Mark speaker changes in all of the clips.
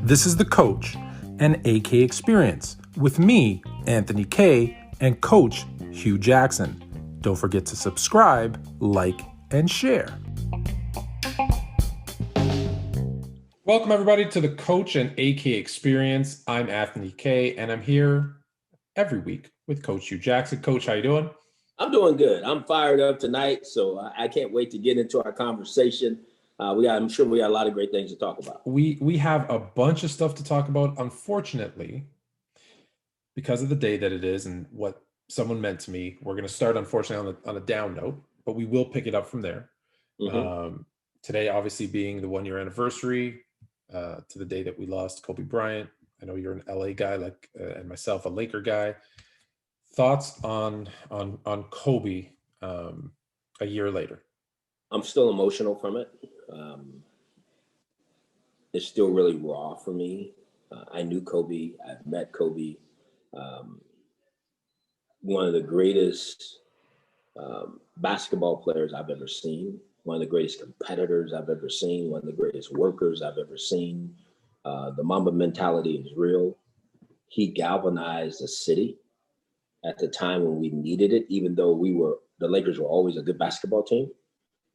Speaker 1: This is the Coach and AK Experience with me, Anthony K, and Coach Hugh Jackson. Don't forget to subscribe, like, and share. Welcome, everybody, to the Coach and AK Experience. I'm Anthony K, and I'm here every week with Coach Hugh Jackson. Coach, how you doing?
Speaker 2: I'm doing good. I'm fired up tonight, so I can't wait to get into our conversation. I'm sure we got a lot of great things to talk about.
Speaker 1: We have a bunch of stuff to talk about. Unfortunately, because of the day that it is and what someone meant to me, we're going to start, unfortunately, on a down note, but we will pick it up from there. Mm-hmm. Today, obviously, being the 1 year anniversary to the day that we lost Kobe Bryant. I know you're an LA guy, and myself, a Laker guy. Thoughts on Kobe a year later?
Speaker 2: I'm still emotional from it. It's still really raw for me. I knew Kobe. I've met Kobe. One of the greatest basketball players I've ever seen. One of the greatest competitors I've ever seen. One of the greatest workers I've ever seen. The Mamba mentality is real. He galvanized the city at the time when we needed it, even though the Lakers were always a good basketball team,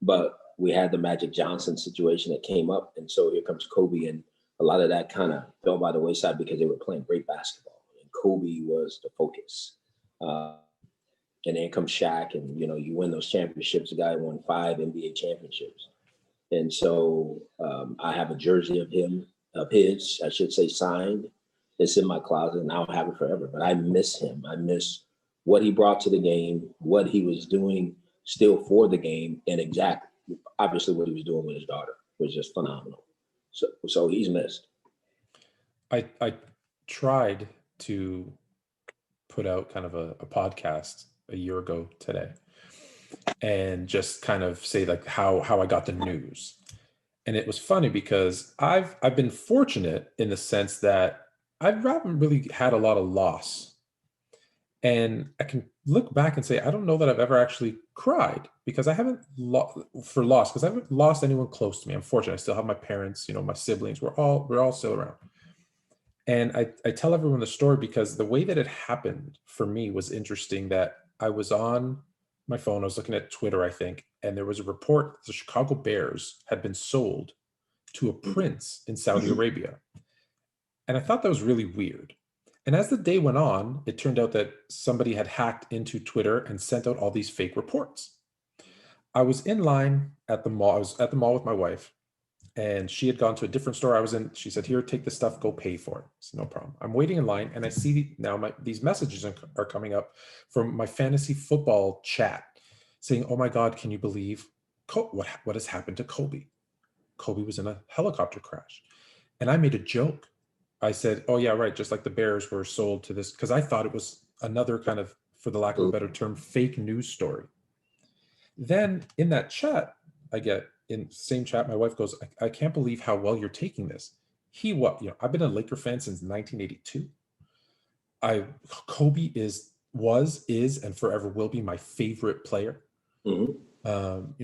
Speaker 2: but we had the Magic Johnson situation that came up. And so here comes Kobe, and a lot of that kind of fell by the wayside because they were playing great basketball. And Kobe was the focus. And then comes Shaq, and, you win those championships. The guy won 5 NBA championships. And so I have a jersey of his, I should say, signed. It's in my closet, and I'll have it forever. But I miss him. I miss what he brought to the game, what he was doing still for the game, and obviously what he was doing with his daughter was just phenomenal. So he's missed.
Speaker 1: I tried to put out kind of a podcast a year ago today and just kind of say like how I got the news. And it was funny because I've been fortunate in the sense that I haven't really had a lot of loss. And I can look back and say, I don't know that I've ever actually cried because I haven't because I haven't lost anyone close to me. I'm fortunate. I still have my parents, my siblings, we're all still around. And I tell everyone the story because the way that it happened for me was interesting. That I was on my phone, I was looking at Twitter, I think, and there was a report that the Chicago Bears had been sold to a prince in Saudi Arabia. And I thought that was really weird. And as the day went on, it turned out that somebody had hacked into Twitter and sent out all these fake reports. I was in line at the mall. I was at the mall with my wife, and she had gone to a different store I was in. She said, "Here, take the stuff, go pay for it." I said, "No problem." I'm waiting in line, and I see now these messages are coming up from my fantasy football chat saying, "Oh my God, can you believe what has happened to Kobe? Kobe was in a helicopter crash." And I made a joke. I said, "Oh yeah, right. Just like the Bears were sold to this," because I thought it was another kind of, for the lack of a better term, fake news story. Then in that chat, in the same chat, my wife goes, I can't believe how well you're taking this. I've been a Laker fan since 1982. Kobe is, and forever will be my favorite player. Mm-hmm.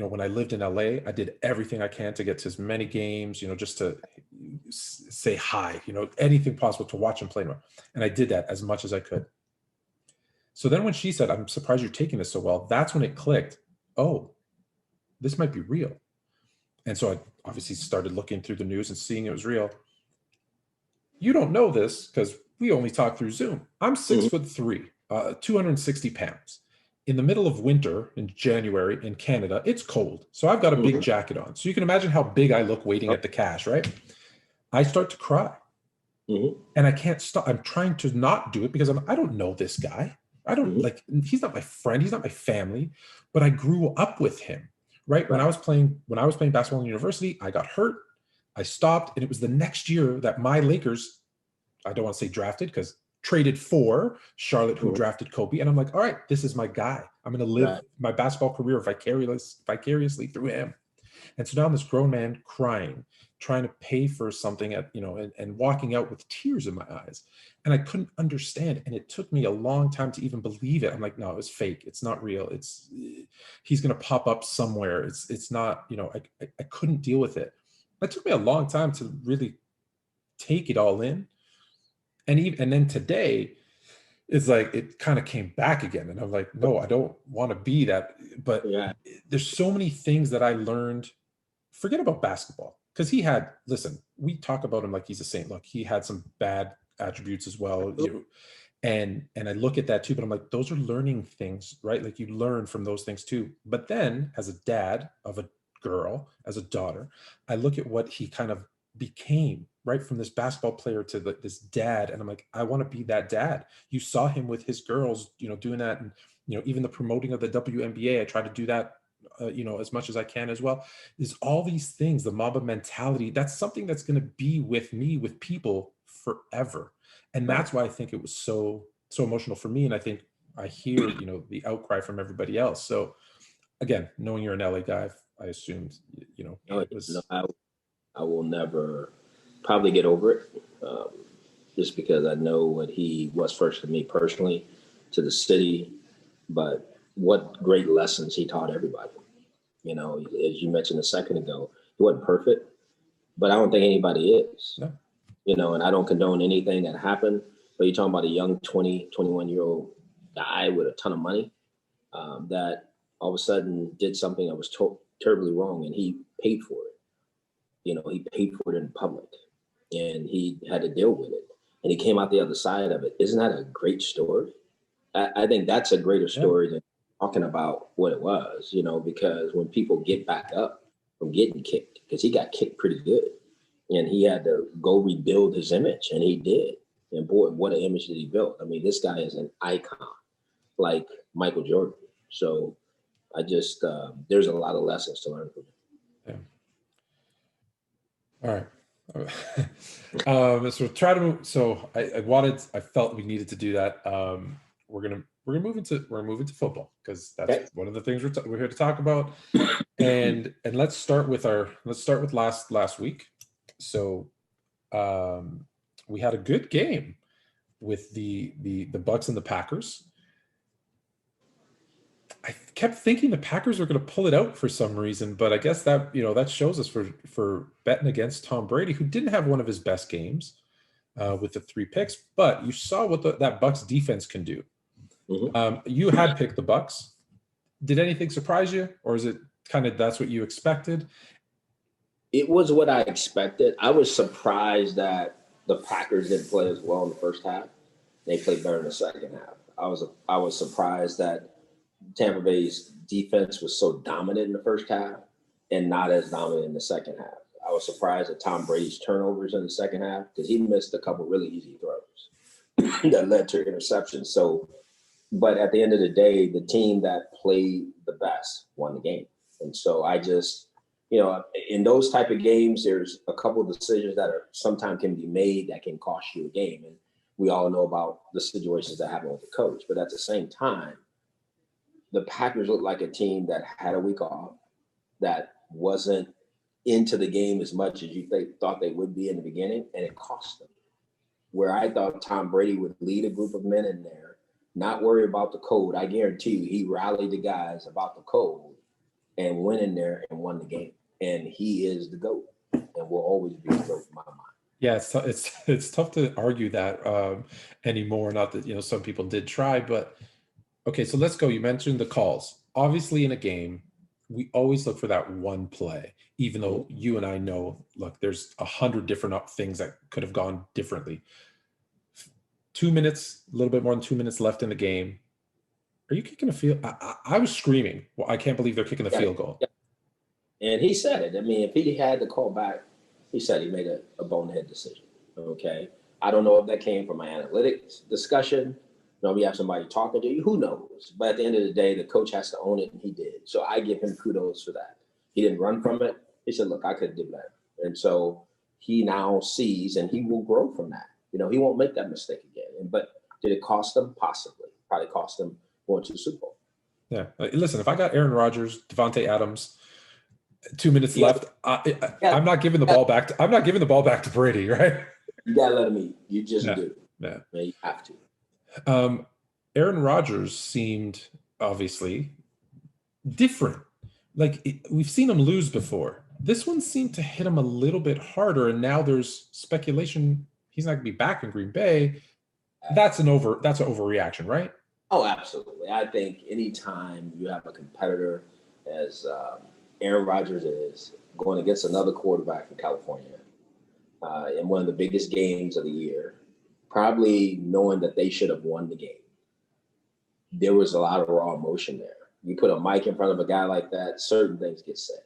Speaker 1: When I lived in LA, I did everything I can to get to as many games, just to say hi, anything possible to watch him play. And I did that as much as I could. So then when she said, "I'm surprised you're taking this so well," that's when it clicked. Oh, this might be real. And so I obviously started looking through the news and seeing it was real. You don't know this because we only talk through Zoom. I'm 6'3", 260 pounds. In the middle of winter in January in Canada, it's cold. So I've got a big jacket on. So you can imagine how big I look waiting at the cash, right? I start to cry. And I can't stop. I'm trying to not do it because I don't know this guy. I don't he's not my friend. He's not my family, but I grew up with him, right? When I was playing basketball in university, I got hurt. I stopped. And it was the next year that my Lakers, I don't want to say drafted because traded for Charlotte, who drafted Kobe. And I'm like, all right, this is my guy. I'm going to live my basketball career vicariously through him. And so now I'm this grown man crying, trying to pay for something and walking out with tears in my eyes. And I couldn't understand. And it took me a long time to even believe it. I'm like, no, it was fake. It's not real. He's going to pop up somewhere. It's not, I couldn't deal with it. It took me a long time to really take it all in. And then today, it's like it kind of came back again. And I'm like, no, I don't want to be that. But
Speaker 2: Yeah.
Speaker 1: there's so many things that I learned. Forget about basketball. Because listen, we talk about him like he's a saint. Look, he had some bad attributes as well. And I look at that too, but I'm like, those are learning things, right? Like you learn from those things too. But then as a dad of a girl, as a daughter, I look at what he kind of became, right? From this basketball player to this dad. And I'm like, I want to be that dad. You saw him with his girls, doing that. And, even the promoting of the WNBA, I try to do that, as much as I can as well. There's all these things, the Mamba mentality, that's something that's going to be with me, with people forever. And that's why I think it was so emotional for me. And I think I hear, the outcry from everybody else. So again, knowing you're an LA guy, I assumed, it was.
Speaker 2: I will never probably get over it, just because I know what he was first to me personally, to the city, but what great lessons he taught everybody. As you mentioned a second ago, he wasn't perfect, but I don't think anybody is.
Speaker 1: No.
Speaker 2: And I don't condone anything that happened, but you're talking about a young 20, 21-year-old guy with a ton of money, that all of a sudden did something that was terribly wrong, and he paid for it. He paid for it in public, and he had to deal with it, and he came out the other side of it. Isn't that a great story? I think that's a greater story than talking about what it was, because when people get back up from getting kicked, because he got kicked pretty good, and he had to go rebuild his image, and he did. And boy, what an image did he build. I mean, this guy is an icon, like Michael Jordan. So I just, there's a lot of lessons to learn from him.
Speaker 1: Yeah. All right. So try to move. So I felt we needed to do that. We're gonna move into football, because that's one of the things we're here to talk about. And let's start with last week. So we had a good game with the Bucs and the Packers. I kept thinking the Packers were going to pull it out for some reason, but I guess that that shows us for betting against Tom Brady, who didn't have one of his best games with the 3 picks. But you saw what that Bucs defense can do. Mm-hmm. You had picked the Bucs. Did anything surprise you, or is it kind of that's what you expected?
Speaker 2: It was what I expected. I was surprised that the Packers didn't play as well in the first half. They played better in the second half. I was surprised that Tampa Bay's defense was so dominant in the first half and not as dominant in the second half. I was surprised at Tom Brady's turnovers in the second half, because he missed a couple really easy throws that led to interceptions. So, but at the end of the day, the team that played the best won the game. And so I just, in those type of games, there's a couple of decisions that sometimes can be made that can cost you a game. And we all know about the situations that happen with the coach. But at the same time, the Packers looked like a team that had a week off, that wasn't into the game as much as thought they would be in the beginning, and it cost them. Where I thought Tom Brady would lead a group of men in there, not worry about the code. I guarantee you, he rallied the guys about the code and went in there and won the game. And he is the GOAT, and will always be the GOAT in my mind.
Speaker 1: Yeah, it's tough to argue that anymore. Not that some people did try, but okay. So let's go. You mentioned the calls. Obviously, in a game, we always look for that one play, even though you and I know, look, there's 100 different things that could have gone differently. 2 minutes, a little bit more than 2 minutes left in the game. Are you kicking a field? I was screaming. Well, I can't believe they're kicking the field goal.
Speaker 2: Yeah. And he said it. I mean, if he had to call back, he said he made a bonehead decision. Okay. I don't know if that came from my analytics discussion. We have somebody talking to you. Who knows? But at the end of the day, the coach has to own it, and he did. So I give him kudos for that. He didn't run from it. He said, look, I could have did better. And so he now sees, and he will grow from that. He won't make that mistake again. But did it cost them? Possibly. Probably cost them going to the Super Bowl.
Speaker 1: Yeah. Listen, if I got Aaron Rodgers, Devontae Adams, 2 minutes left, I'm not giving the ball back. I'm not giving the ball back to Brady, right?
Speaker 2: You gotta let him eat. You just do.
Speaker 1: Yeah.
Speaker 2: You have to.
Speaker 1: Aaron Rodgers seemed obviously different. Like we've seen him lose before, This one seemed to hit him a little bit harder, and now there's speculation he's not going to be back in Green Bay. That's an overreaction, right?
Speaker 2: Oh, absolutely. I think anytime you have a competitor as Aaron Rodgers is going against another quarterback from California in one of the biggest games of the year, probably knowing that they should have won the game, there was a lot of raw emotion there. You put a mic in front of a guy like that, certain things get said.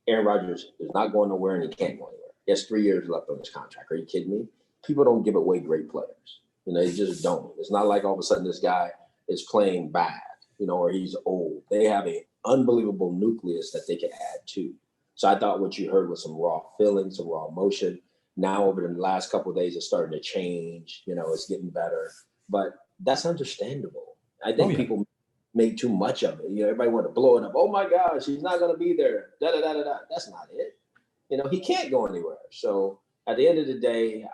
Speaker 2: Aaron Rodgers is not going nowhere and he can't go anywhere. He has 3 years left on his contract. Are you kidding me? People don't give away great players. They just don't. It's not like all of a sudden this guy is playing bad, or he's old. They have an unbelievable nucleus that they can add to. So I thought what you heard was some raw feelings, some raw emotion. Now over the last couple of days, it's starting to change. It's getting better. But that's understandable. I think people made too much of it. Everybody wanted to blow it up. Oh my gosh, he's not going to be there. Da da da da da. That's not it. He can't go anywhere. So at the end of the day,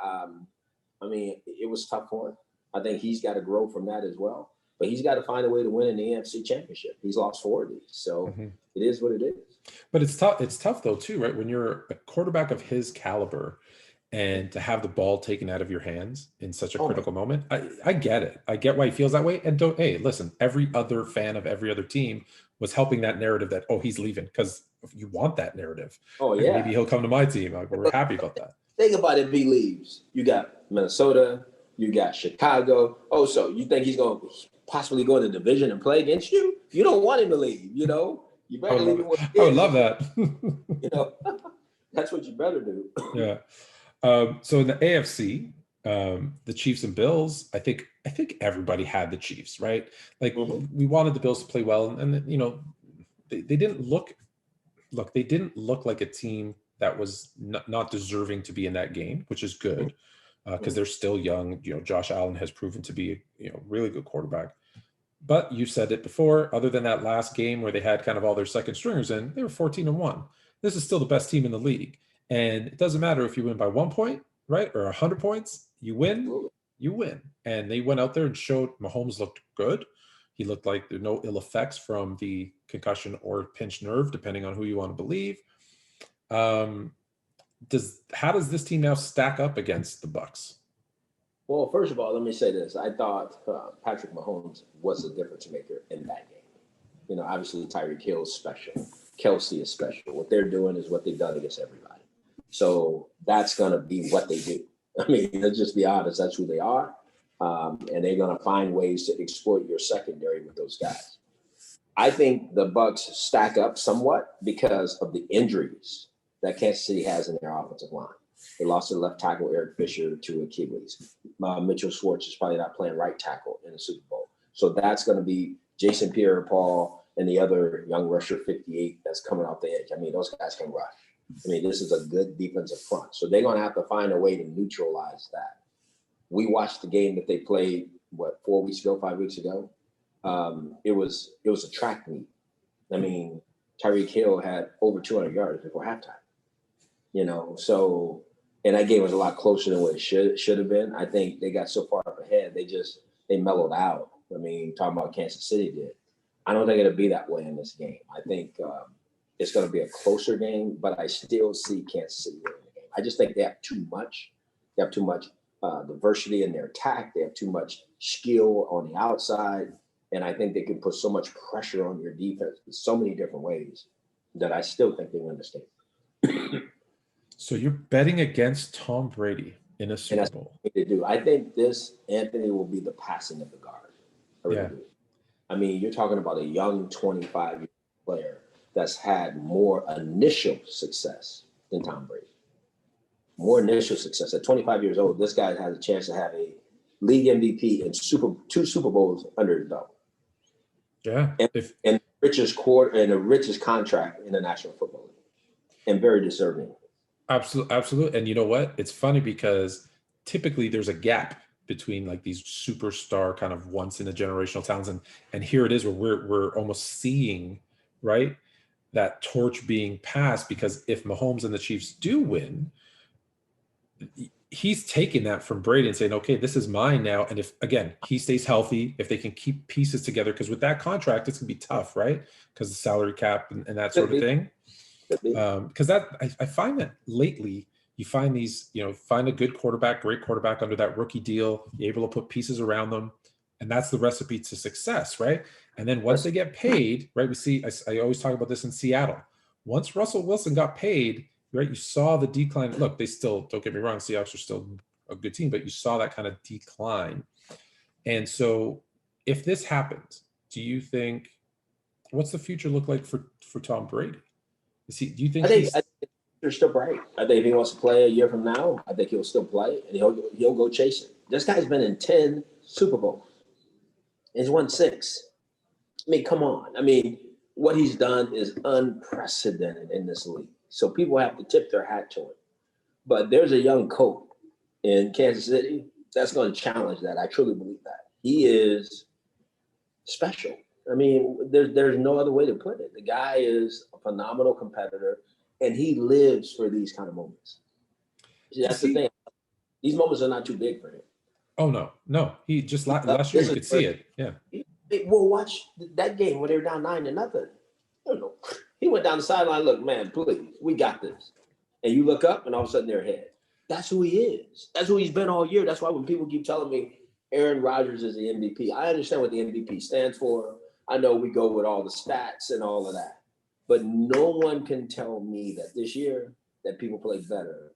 Speaker 2: it was tough for him. I think he's got to grow from that as well. But he's got to find a way to win in the AFC Championship. He's lost 4 of these. So It is what it is.
Speaker 1: But it's tough. It's tough though too, right? When you're a quarterback of his caliber and to have the ball taken out of your hands in such a critical moment, I get it. I get why he feels that way. And hey, listen, every other fan of every other team was helping that narrative that, he's leaving, because you want that narrative.
Speaker 2: Oh, yeah.
Speaker 1: Maybe he'll come to my team. We're happy about that.
Speaker 2: Think about it if he leaves. You got Minnesota, you got Chicago. Oh, so you think he's going to possibly go in the division and play against you? You don't want him to leave, You better leave him.
Speaker 1: I would love that.
Speaker 2: That's what you better do.
Speaker 1: Yeah. So in the AFC, the Chiefs and Bills, I think everybody had the Chiefs, right? Like we wanted the Bills to play well, and they didn't look like a team that was not deserving to be in that game, which is good because they're still young. Josh Allen has proven to be a really good quarterback. But you said it before, other than that last game where they had kind of all their second stringers in, they were 14-1. This is still the best team in the league. And it doesn't matter if you win by 1 point, right? Or 100 points, you win. And they went out there and showed Mahomes looked good. He looked like there were no ill effects from the concussion or pinched nerve, depending on who you want to believe. How does this team now stack up against the Bucs?
Speaker 2: Well, first of all, let me say this. I thought Patrick Mahomes was a difference maker in that game. Obviously Tyreek Hill is special. Kelsey is special. What they're doing is what they've done against everybody. So that's going to be what they do. Let's just be honest. That's who they are. And they're going to find ways to exploit your secondary with those guys. I think the Bucs stack up somewhat because of the injuries that Kansas City has in their offensive line. They lost their left tackle, Eric Fisher, to Achilles. Mitchell Schwartz is probably not playing right tackle in the Super Bowl. So that's going to be Jason Pierre-Paul and the other young rusher 58 that's coming off the edge. Those guys can rush. This is a good defensive front. So they're going to have to find a way to neutralize that. We watched the game that they played, 5 weeks ago? It was a track meet. Tyreek Hill had over 200 yards before halftime. And that game was a lot closer than what it should have been. I think they got so far up ahead, they mellowed out. Talking about Kansas City did. I don't think it'll be that way in this game. I think it's going to be a closer game, but I still see Kansas City winning the game. I just think they have too much. They have too much diversity in their attack. They have too much skill on the outside. And I think they can put so much pressure on your defense in so many different ways that I still think they win this game.
Speaker 3: So you're betting against Tom Brady in a Super Bowl.
Speaker 2: What they do. I think this, Anthony, will be the passing of the guard. I really do. You're talking about a young 25-year player that's had more initial success than Tom Brady. More initial success. At 25 years old, this guy has a chance to have a league MVP and two Super Bowls under his belt.
Speaker 3: Yeah.
Speaker 2: And the richest contract in the National Football League. And very deserving.
Speaker 3: Absolutely. And you know what? It's funny because typically there's a gap between like these superstar kind of once in a generational talents. And here it is where we're almost seeing, right, that torch being passed, because if Mahomes and the Chiefs do win, he's taking that from Brady and saying, okay, this is mine now. And if, again, he stays healthy, if they can keep pieces together, because with that contract, it's going to be tough, right? Because the salary cap and that sort of thing.
Speaker 2: Could be.
Speaker 3: Because I find that lately you find these, find a good quarterback, great quarterback under that rookie deal. You're able to put pieces around them, and that's the recipe to success, right? And then once they get paid, right? We see, I always talk about this in Seattle. Once Russell Wilson got paid, right, you saw the decline. Look, they still, don't get me wrong, Seahawks are still a good team, but you saw that kind of decline. And so if this happens, do you think, what's the future look like for Tom Brady? Do you think
Speaker 2: I think they're still bright. I think if he wants to play a year from now, I think he'll still play and he'll go chasing. This guy's been in 10 Super Bowls. He's won 6. I mean, come on. I mean, what he's done is unprecedented in this league. So people have to tip their hat to him. But there's a young coach in Kansas City that's going to challenge that. I truly believe that. He is special. I mean, there's no other way to put it. The guy is a phenomenal competitor, and he lives for these kind of moments. That's the thing. These moments are not too big for him.
Speaker 3: Oh, no. He just last year you could see it. Yeah.
Speaker 2: Well, watch that game when they were down 9-0. He went down the sideline. Look, man, please, we got this. And you look up, and all of a sudden they're ahead. That's who he is. That's who he's been all year. That's why when people keep telling me Aaron Rodgers is the MVP, I understand what the MVP stands for. I know we go with all the stats and all of that. But no one can tell me that this year that people played better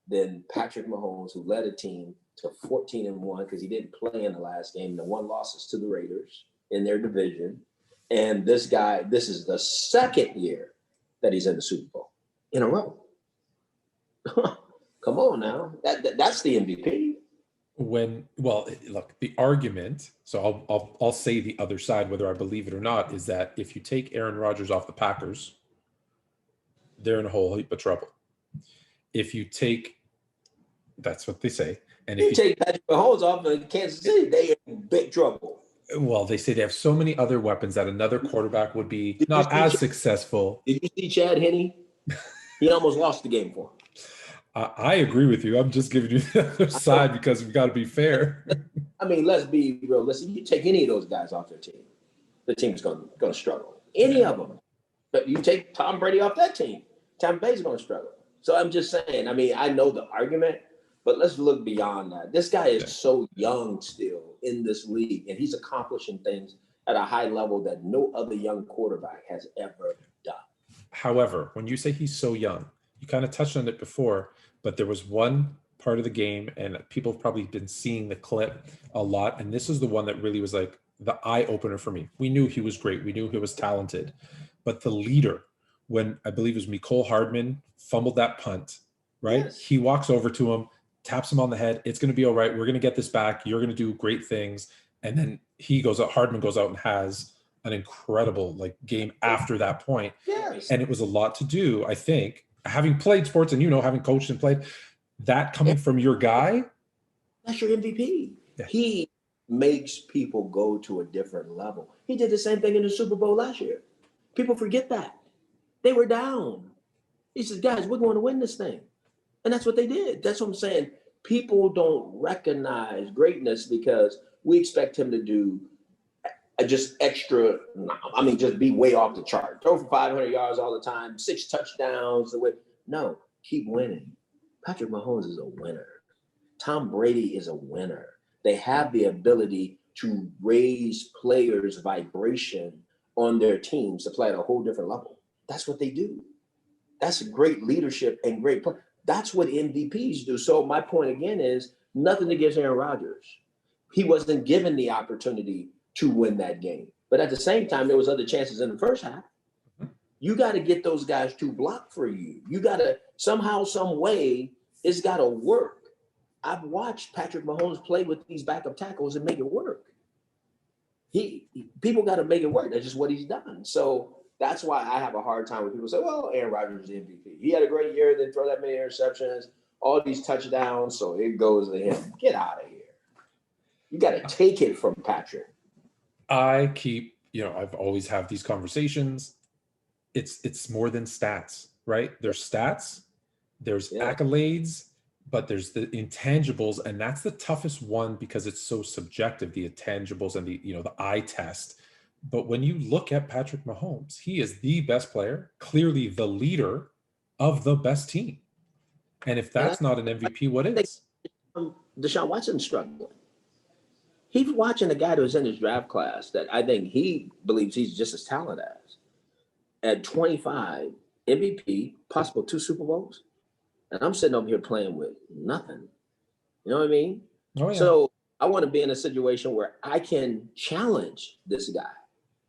Speaker 2: than Patrick Mahomes, who led a team to 14-1 because he didn't play in the last game. The 1 losses to the Raiders in their division. And this guy, this is the second year that he's in the Super Bowl in a row. Come on now. That's the MVP.
Speaker 3: Look, the argument, so I'll say the other side, whether I believe it or not, is that if you take Aaron Rodgers off the Packers, they're in a whole heap of trouble. If you take, that's what they say. And if you
Speaker 2: take Patrick Mahomes off of Kansas City, they're in big trouble.
Speaker 3: Well, they say they have so many other weapons that another quarterback would be not as successful.
Speaker 2: Did you see Chad Henne? He almost lost the game for him.
Speaker 3: I agree with you. I'm just giving you the other side because we've got to be fair.
Speaker 2: I mean, let's be real. Listen, you take any of those guys off their team, the team's going to struggle. Any of them. But you take Tom Brady off that team, Tom Brady's going to struggle. So I'm just saying, I mean, I know the argument, but let's look beyond that. This guy is so young still in this league, and he's accomplishing things at a high level that no other young quarterback has ever done.
Speaker 3: However, when you say he's so young, you kind of touched on it before, but there was one part of the game, and people have probably been seeing the clip a lot, and this is the one that really was like the eye opener for me. We knew he was great. We knew he was talented. But the leader, when I believe it was Mecole Hardman fumbled that punt, right? Yes. He walks over to him, taps him on the head. It's going to be all right. We're going to get this back. You're going to do great things. And then Hardman goes out and has an incredible game after that point. Yes. And it was a lot to do, I think, having played sports and, having coached and played, that coming from your guy.
Speaker 2: That's your MVP. Yeah. He makes people go to a different level. He did the same thing in the Super Bowl last year. People forget that. They were down. He says, guys, we're going to win this thing. And that's what they did. That's what I'm saying. People don't recognize greatness because we expect him to do just extra, just be way off the chart. Throw for 500 yards all the time, 6 touchdowns. No, keep winning. Patrick Mahomes is a winner. Tom Brady is a winner. They have the ability to raise players' vibration on their teams to play at a whole different level. That's what they do. That's great leadership and great play. That's what MVPs do. So my point again is nothing against Aaron Rodgers. He wasn't given the opportunity to win that game. But at the same time, there was other chances in the first half. You got to get those guys to block for you. You got to somehow, some way, it's got to work. I've watched Patrick Mahomes play with these backup tackles and make it work. People got to make it work. That's just what he's done. So that's why I have a hard time when people say, well, Aaron Rodgers is the MVP. He had a great year, then throw that many interceptions, all these touchdowns, so it goes to him. Get out of here. You got to take it from Patrick.
Speaker 3: I keep, I've always have these conversations. It's more than stats, right? There's stats, there's accolades, but there's the intangibles, and that's the toughest one because it's so subjective, the intangibles and the eye test. But when you look at Patrick Mahomes, he is the best player, clearly the leader of the best team. And if
Speaker 2: And
Speaker 3: that's not an MVP, what
Speaker 2: I think
Speaker 3: is?
Speaker 2: Deshaun Watson's struggling. He's watching a guy who was in his draft class that I think he believes he's just as talented as. At 25, MVP, possible 2 Super Bowls. And I'm sitting over here playing with nothing. You know what I mean?
Speaker 3: Oh, yeah.
Speaker 2: So I want to be in a situation where I can challenge this guy.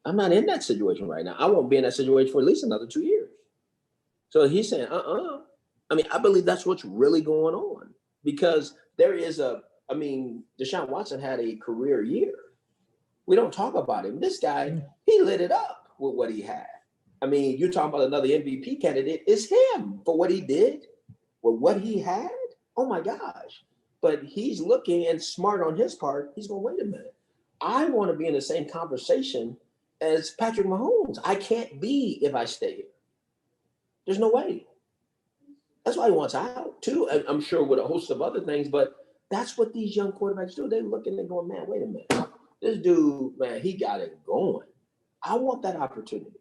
Speaker 2: I'm not in that situation right now. I won't be in that situation for at least another 2 years. So he's saying, I mean, I believe that's what's really going on because there is Deshaun Watson had a career year. We don't talk about him. This guy, he lit it up with what he had. I mean, you're talking about another MVP candidate. It's him for what he did, with what he had. Oh my gosh. But he's looking and smart on his part. He's going, wait a minute. I want to be in the same conversation as Patrick Mahomes. I can't be if I stay here. There's no way. That's why he wants out too. I'm sure with a host of other things, but that's what these young quarterbacks do. They're looking and going, man, wait a minute. This dude, man, he got it going. I want that opportunity.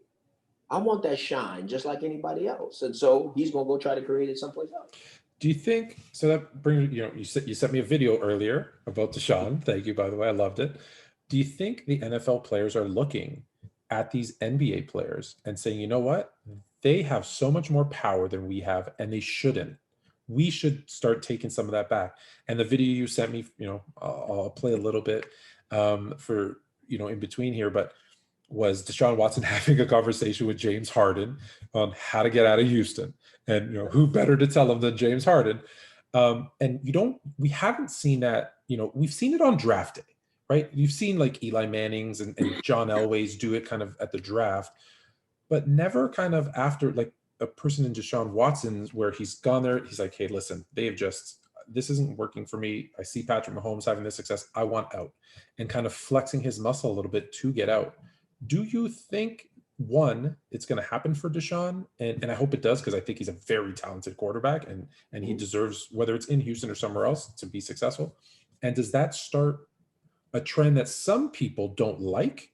Speaker 2: I want that shine just like anybody else. And so he's going to go try to create it someplace else.
Speaker 3: Do you think, so that brings, you sent me a video earlier about Deshaun. Thank you, by the way. I loved it. Do you think the NFL players are looking at these NBA players and saying, you know what? They have so much more power than we have, and they shouldn't. We should start taking some of that back. And the video you sent me, I'll play a little bit for, in between here, but was Deshaun Watson having a conversation with James Harden on how to get out of Houston. And, who better to tell him than James Harden? And we haven't seen that, we've seen it on draft day, right? You've seen like Eli Manning's and John Elway's do it kind of at the draft, but never kind of after like a person in Deshaun Watson's where he's gone there. He's like, hey, listen, this isn't working for me. I see Patrick Mahomes having this success. I want out, and kind of flexing his muscle a little bit to get out. Do you think, one, it's going to happen for Deshaun? And I hope it does, because I think he's a very talented quarterback and he deserves, whether it's in Houston or somewhere else, to be successful. And does that start a trend that some people don't like?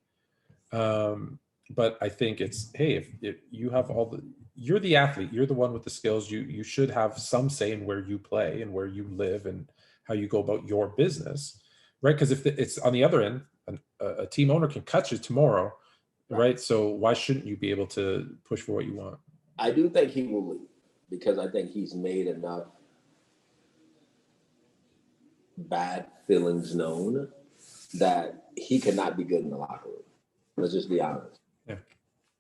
Speaker 3: But I think it's, hey, if you have you're the athlete, you're the one with the skills, you should have some say in where you play and where you live and how you go about your business, right? Because if it's on the other end, a team owner can cut you tomorrow, right? So why shouldn't you be able to push for what you want?
Speaker 2: I do think he will leave because I think he's made enough bad feelings known that he cannot be good in the locker room. Let's just be honest.
Speaker 3: Yeah.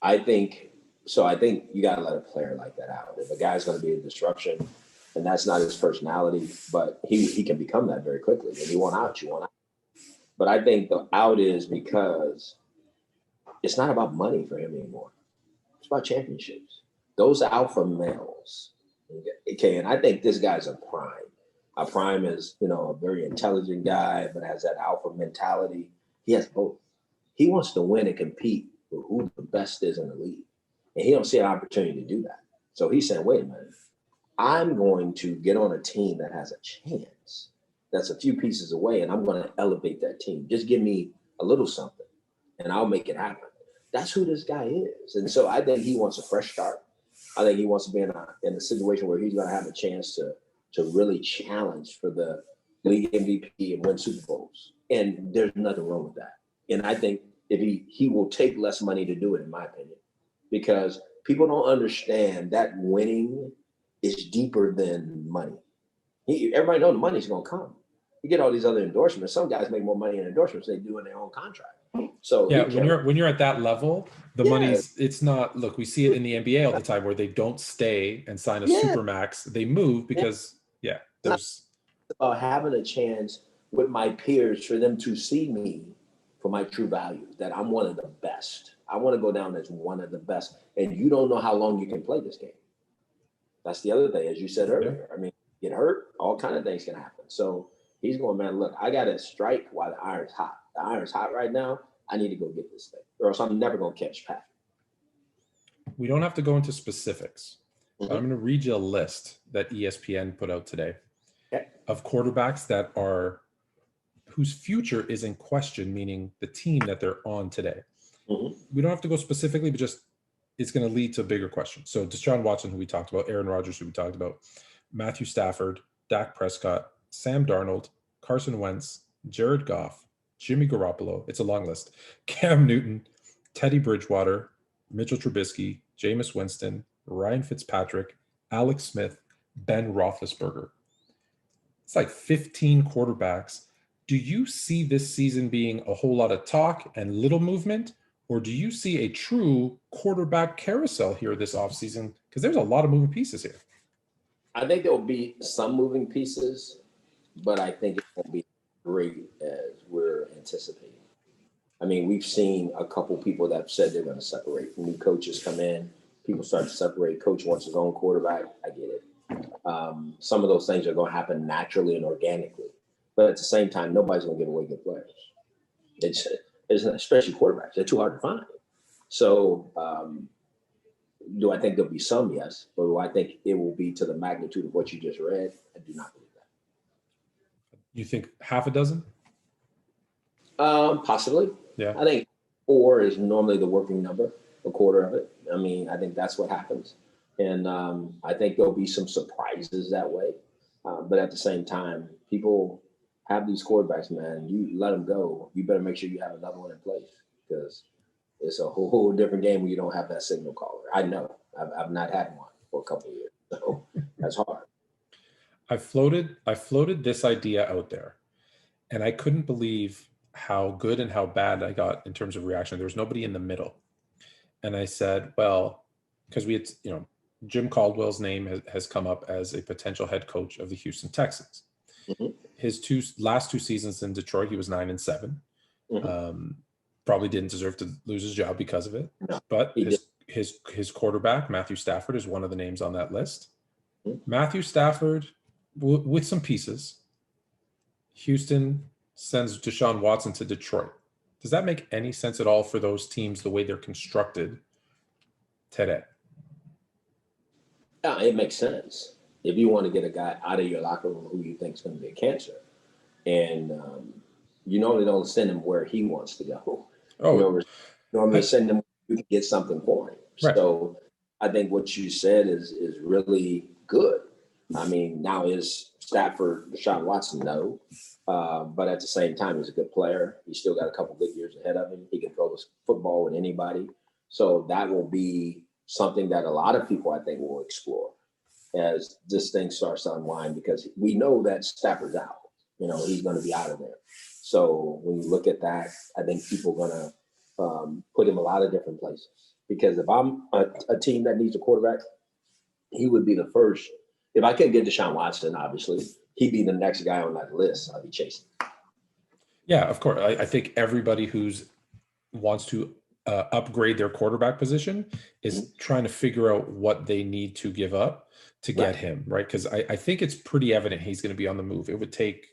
Speaker 2: I think you got to let a player like that out. If a guy's going to be a disruption and that's not his personality, but he can become that very quickly. When you want out, you want out. But I think the out is because it's not about money for him anymore. It's about championships. Those alpha males. Okay, and I think this guy's a prime. A prime is, a very intelligent guy, but has that alpha mentality. He has both. He wants to win and compete with who the best is in the league. And he don't see an opportunity to do that. So he's saying, wait a minute, I'm going to get on a team that has a chance. That's a few pieces away, and I'm going to elevate that team. Just give me a little something, and I'll make it happen. That's who this guy is. And so I think he wants a fresh start. I think he wants to be in a situation where he's going to have a chance to really challenge for the league MVP and win Super Bowls. And there's nothing wrong with that. And I think if he will take less money to do it, in my opinion, because people don't understand that winning is deeper than money. Everybody knows the money's going to come. You get all these other endorsements. Some guys make more money in endorsements than they do in their own contract. So
Speaker 3: yeah, when you're at that level, the money's, it's not, look, we see it in the NBA all the time where they don't stay and sign a super max. They move because there's
Speaker 2: about having a chance with my peers for them to see me for my true value, that I'm one of the best. I want to go down as one of the best. And you don't know how long you can play this game. That's the other thing, as you said earlier. I mean, get hurt, all kind of things can happen. So he's going, man, look, I got to strike while the iron's hot. The iron's hot right now. I need to go get this thing, or else I'm never going to catch Pat.
Speaker 3: We don't have to go into specifics. Mm-hmm. I'm going to read you a list that ESPN put out today of quarterbacks whose future is in question, meaning the team that they're on today. We don't have to go specifically, but just it's going to lead to bigger questions. So Deshaun Watson, who we talked about, Aaron Rodgers, who we talked about, Matthew Stafford, Dak Prescott, Sam Darnold, Carson Wentz, Jared Goff, Jimmy Garoppolo. It's a long list. Cam Newton, Teddy Bridgewater, Mitchell Trubisky, Jameis Winston, Ryan Fitzpatrick, Alex Smith, Ben Roethlisberger. It's like 15 quarterbacks. Do you see this season being a whole lot of talk and little movement, or do you see a true quarterback carousel here this offseason? Because there's a lot of moving pieces here.
Speaker 2: I think there will be some moving pieces, but I think it won't be great as we're anticipating. I mean, we've seen a couple people that have said they're going to separate. New coaches come in, people start to separate. Coach wants his own quarterback. I get it. Some of those things are going to happen naturally and organically. But at the same time, nobody's going to give away good players. It's especially quarterbacks. They're too hard to find. So do I think there'll be some? Yes. But do I think it will be to the magnitude of what you just read? I do not believe that.
Speaker 3: You think half a dozen?
Speaker 2: Possibly.
Speaker 3: Yeah.
Speaker 2: I think 4 is normally the working number, a quarter of it. I mean, I think that's what happens. And I think there'll be some surprises that way. But at the same time, people have these quarterbacks, man. You let them go. You better make sure you have another one in place because it's a whole different game when you don't have that signal caller. I know. I've not had one for a couple of years. So that's hard.
Speaker 3: I floated this idea out there, and I couldn't believe how good and how bad I got in terms of reaction. There was nobody in the middle. And I said, well, because we had, Jim Caldwell's name has come up as a potential head coach of the Houston Texans. Mm-hmm. His last two seasons in Detroit, he was 9-7. Mm-hmm. Probably didn't deserve to lose his job because of it. No, but his quarterback, Matthew Stafford, is one of the names on that list. Mm-hmm. Matthew Stafford, with some pieces. Houston sends Deshaun Watson to Detroit. Does that make any sense at all for those teams, the way they're constructed today?
Speaker 2: Yeah, it makes sense. If you want to get a guy out of your locker room who you think is going to be a cancer, and you normally don't send him where he wants to go. Oh, you normally send him where you can get something for him. Right. So I think what you said is really good. I mean, now is Stafford, Deshaun Watson? No. But at the same time, he's a good player. He's still got a couple good years ahead of him. He can throw the football with anybody. So that will be something that a lot of people, I think, will explore as this thing starts to unwind, because we know that Stafford's out. He's going to be out of there. So when you look at that, I think people are going to put him a lot of different places. Because if I'm a team that needs a quarterback, he would be the first. If I could get Deshaun Watson, obviously, he'd be the next guy on that list I'll be chasing.
Speaker 3: Yeah, of course. I think everybody who's wants to upgrade their quarterback position is trying to figure out what they need to give up to get him, right? Because I think it's pretty evident he's going to be on the move. It would take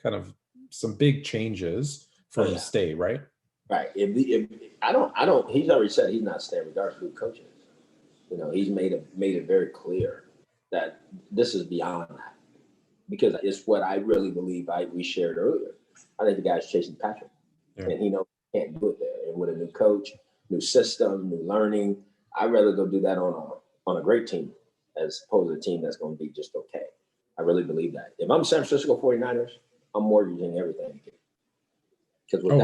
Speaker 3: kind of some big changes for him to stay, right?
Speaker 2: Right. If I don't. He's already said he's not staying regardless of who coach is. He's made it very clear that this is beyond that, because it's what I really believe we shared earlier. I think the guy's chasing Patrick, and he knows he can't do it there. And with a new coach, new system, new learning, I'd rather go do that on a great team as opposed to a team that's going to be just okay. I really believe that. If I'm San Francisco 49ers, I'm mortgaging everything. Because with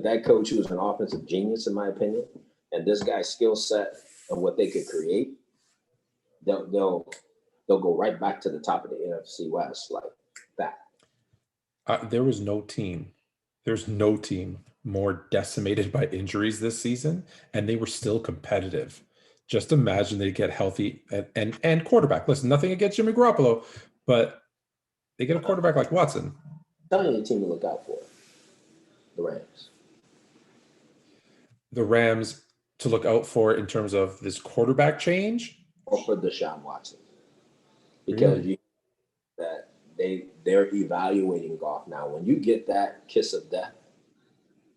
Speaker 2: that coach who was an offensive genius, in my opinion, and this guy's skill set and what they could create, they'll go right back to the top of the NFC West like that.
Speaker 3: There's no team more decimated by injuries this season, and they were still competitive. Just imagine they get healthy and quarterback. Listen, nothing against Jimmy Garoppolo, but they get a quarterback like Watson.
Speaker 2: Tell me the team to look out for. The Rams.
Speaker 3: The Rams to look out for in terms of this quarterback change?
Speaker 2: Or for Deshaun Watson. Because they're evaluating Goff now. When you get that kiss of death,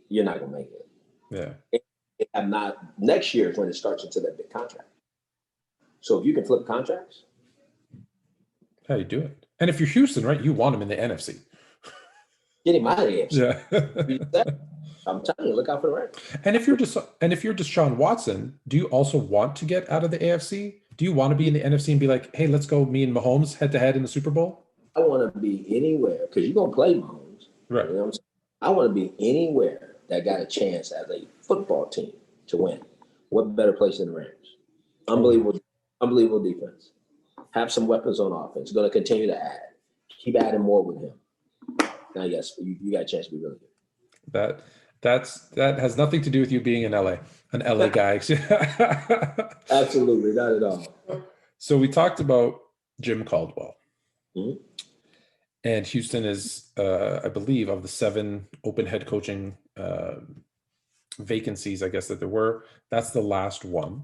Speaker 2: you're not going to make it.
Speaker 3: Yeah.
Speaker 2: I'm not. Next year is when it starts into that big contract. So if you can flip contracts,
Speaker 3: how you do it? And if you're Houston, right, you want him in the NFC.
Speaker 2: Get him out of the NFC.
Speaker 3: Yeah.
Speaker 2: I'm telling you, look out for the Rams.
Speaker 3: And if you're Deshaun Watson, do you also want to get out of the AFC? Do you want to be in the NFC and be like, hey, let's go, me and Mahomes head to head in the Super Bowl?
Speaker 2: I want to be anywhere because you're gonna play Mahomes.
Speaker 3: Right.
Speaker 2: You know what I'm saying? I want to be anywhere that got a chance as a football team to win. What better place than the Rams? Unbelievable defense. Have some weapons on offense. Going to continue to add. Keep adding more with him. Now, yes, you got a chance to be really good.
Speaker 3: That has nothing to do with you being in LA, an LA guy.
Speaker 2: Absolutely, not at all.
Speaker 3: So we talked about Jim Caldwell.
Speaker 2: Mm-hmm.
Speaker 3: And Houston is, I believe, of the 7 open head coaching vacancies, I guess, that there were, that's the last one.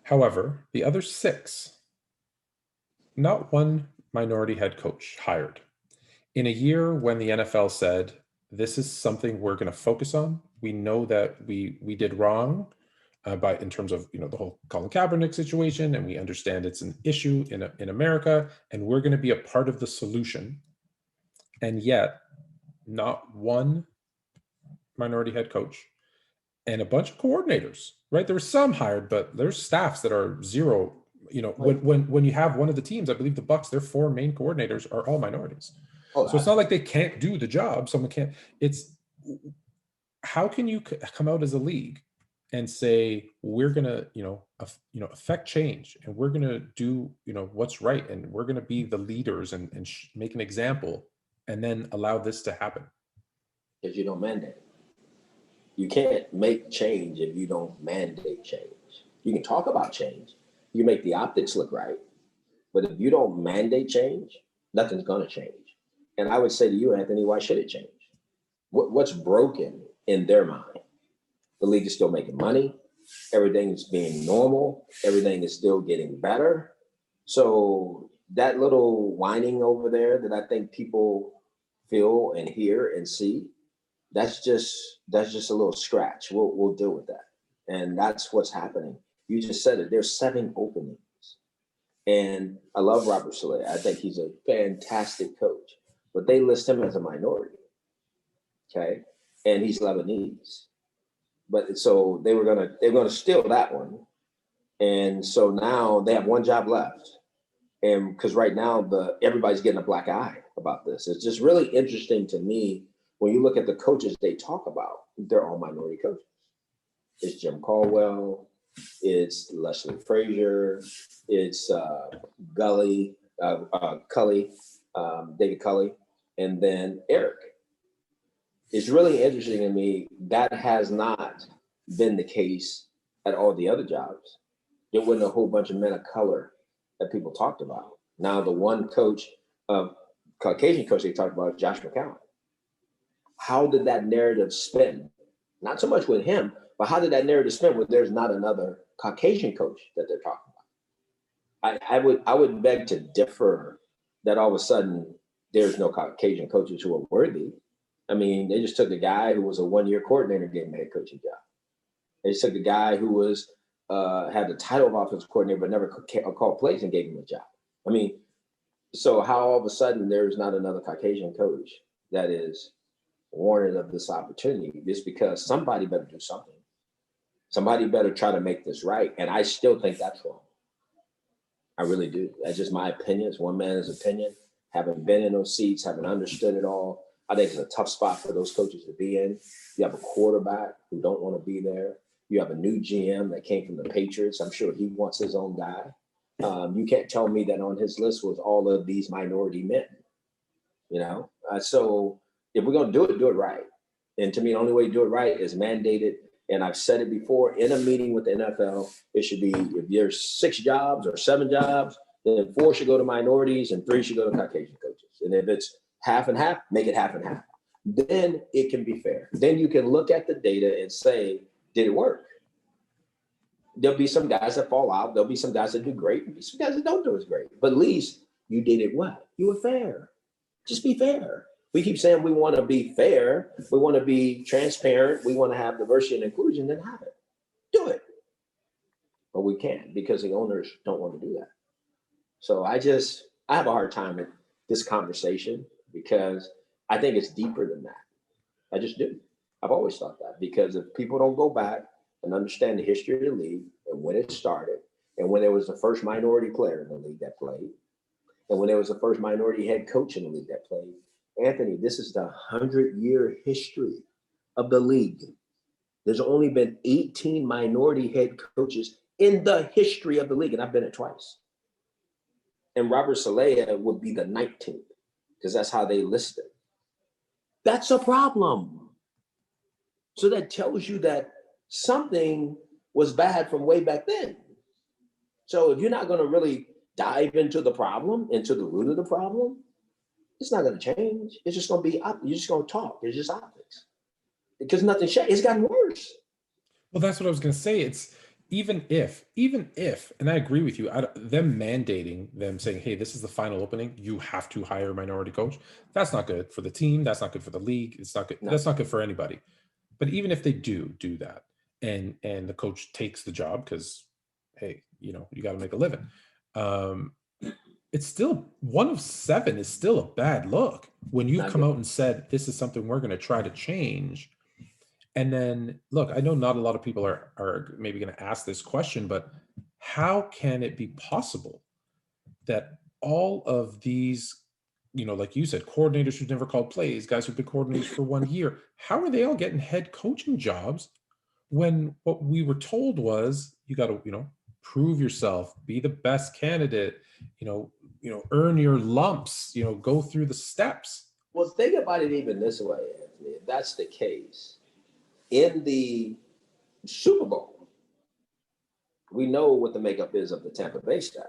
Speaker 3: However, the other 6, not one minority head coach hired. In a year when the NFL said, this is something we're going to focus on, we know that we did wrong in terms of the whole Colin Kaepernick situation, and we understand it's an issue in America, and we're going to be a part of the solution. And yet, not one minority head coach and a bunch of coordinators, right? There were some hired, but there's staffs that are zero. When you have one of the teams, I believe the Bucs, their 4 main coordinators are all minorities. So it's not like they can't do the job. Someone can't. It's how can you come out as a league and say we're gonna affect change, and we're gonna do what's right, and we're gonna be the leaders and make an example, and then allow this to happen?
Speaker 2: Because you don't mandate. You can't make change if you don't mandate change. You can talk about change. You make the optics look right. But if you don't mandate change, nothing's going to change. And I would say to you, Anthony, why should it change? What's broken in their mind? The league is still making money. Everything is being normal. Everything is still getting better. So that little whining over there that I think people feel and hear and see, that's just a little scratch. We'll deal with that. And that's what's happening. You just said it. There's 7 openings. And I love Robert Saleh. I think he's a fantastic coach. But they list him as a minority. Okay? And he's Lebanese. But so they're gonna steal that one. And so now they have one job left. And because right now everybody's getting a black eye about this. It's just really interesting to me. When you look at the coaches they talk about, they're all minority coaches. It's Jim Caldwell, it's Leslie Frazier, it's David Culley, and then Eric. It's really interesting to me that has not been the case at all the other jobs. There wasn't a whole bunch of men of color that people talked about. Now the one coach, Caucasian coach they talked about is Josh McCown. How did that narrative spin? Not so much with him, but how did that narrative spin where there's not another Caucasian coach that they're talking about? I would beg to differ that all of a sudden there's no Caucasian coaches who are worthy. I mean, they just took a guy who was a 1-year coordinator, gave him a head coaching job. They just took a guy who was had the title of offensive coordinator but never called plays and gave him a job. I mean, so how all of a sudden there's not another Caucasian coach that is warranted of this opportunity? Just because somebody better do something. Somebody better try to make this right. And I still think that's wrong. I really do. That's just my opinion. It's one man's opinion. Haven't been in those seats, haven't understood it all. I think it's a tough spot for those coaches to be in. You have a quarterback who don't want to be there. You have a new GM that came from the Patriots. I'm sure he wants his own guy. You can't tell me that on his list was all of these minority men. So if we're going to do it right. And to me, the only way to do it right is mandated. And I've said it before, in a meeting with the NFL, it should be, if there's 6 jobs or 7 jobs, then 4 should go to minorities and 3 should go to Caucasian coaches. And if it's half and half, make it half and half. Then it can be fair. Then you can look at the data and say, did it work? There'll be some guys that fall out. There'll be some guys that do great. There'll be some guys that don't do as great. But at least you did it what? You were fair. Just be fair. We keep saying we want to be fair. We want to be transparent. We want to have diversity and inclusion. Then have it. Do it. But we can't because the owners don't want to do that. So I have a hard time with this conversation because I think it's deeper than that. I just do. I've always thought that, because if people don't go back and understand the history of the league and when it started, and when there was the first minority player in the league that played, and when there was the first minority head coach in the league that played, Anthony, this is the 100-year history of the league. There's only been 18 minority head coaches in the history of the league, and I've been it twice. And Robert Saleh would be the 19th, because that's how they list it. That's a problem. So that tells you that something was bad from way back then. So if you're not going to really dive into the problem, into the root of the problem, it's not going to change. It's just going to be, you're just going to talk. It's just optics. Because nothing changed. It's gotten worse.
Speaker 3: Well, that's what I was going to say. It's even if, and I agree with you, them mandating, them saying, hey, this is the final opening, you have to hire a minority coach. That's not good for the team. That's not good for the league. It's not good. No. That's not good for anybody. But even if they do that, and the coach takes the job because, hey, you got to make a living. It's still 1 of 7 is still a bad look when you've come out and said, this is something we're going to try to change. And then, look, I know not a lot of people are maybe going to ask this question, but how can it be possible that all of these, like you said, coordinators who've never called plays, guys who've been coordinators for 1 year, how are they all getting head coaching jobs when what we were told was you got to, prove yourself, be the best candidate, earn your lumps, go through the steps?
Speaker 2: Well, think about it even this way, Anthony. If that's the case, in the Super Bowl, we know what the makeup is of the Tampa Bay staff.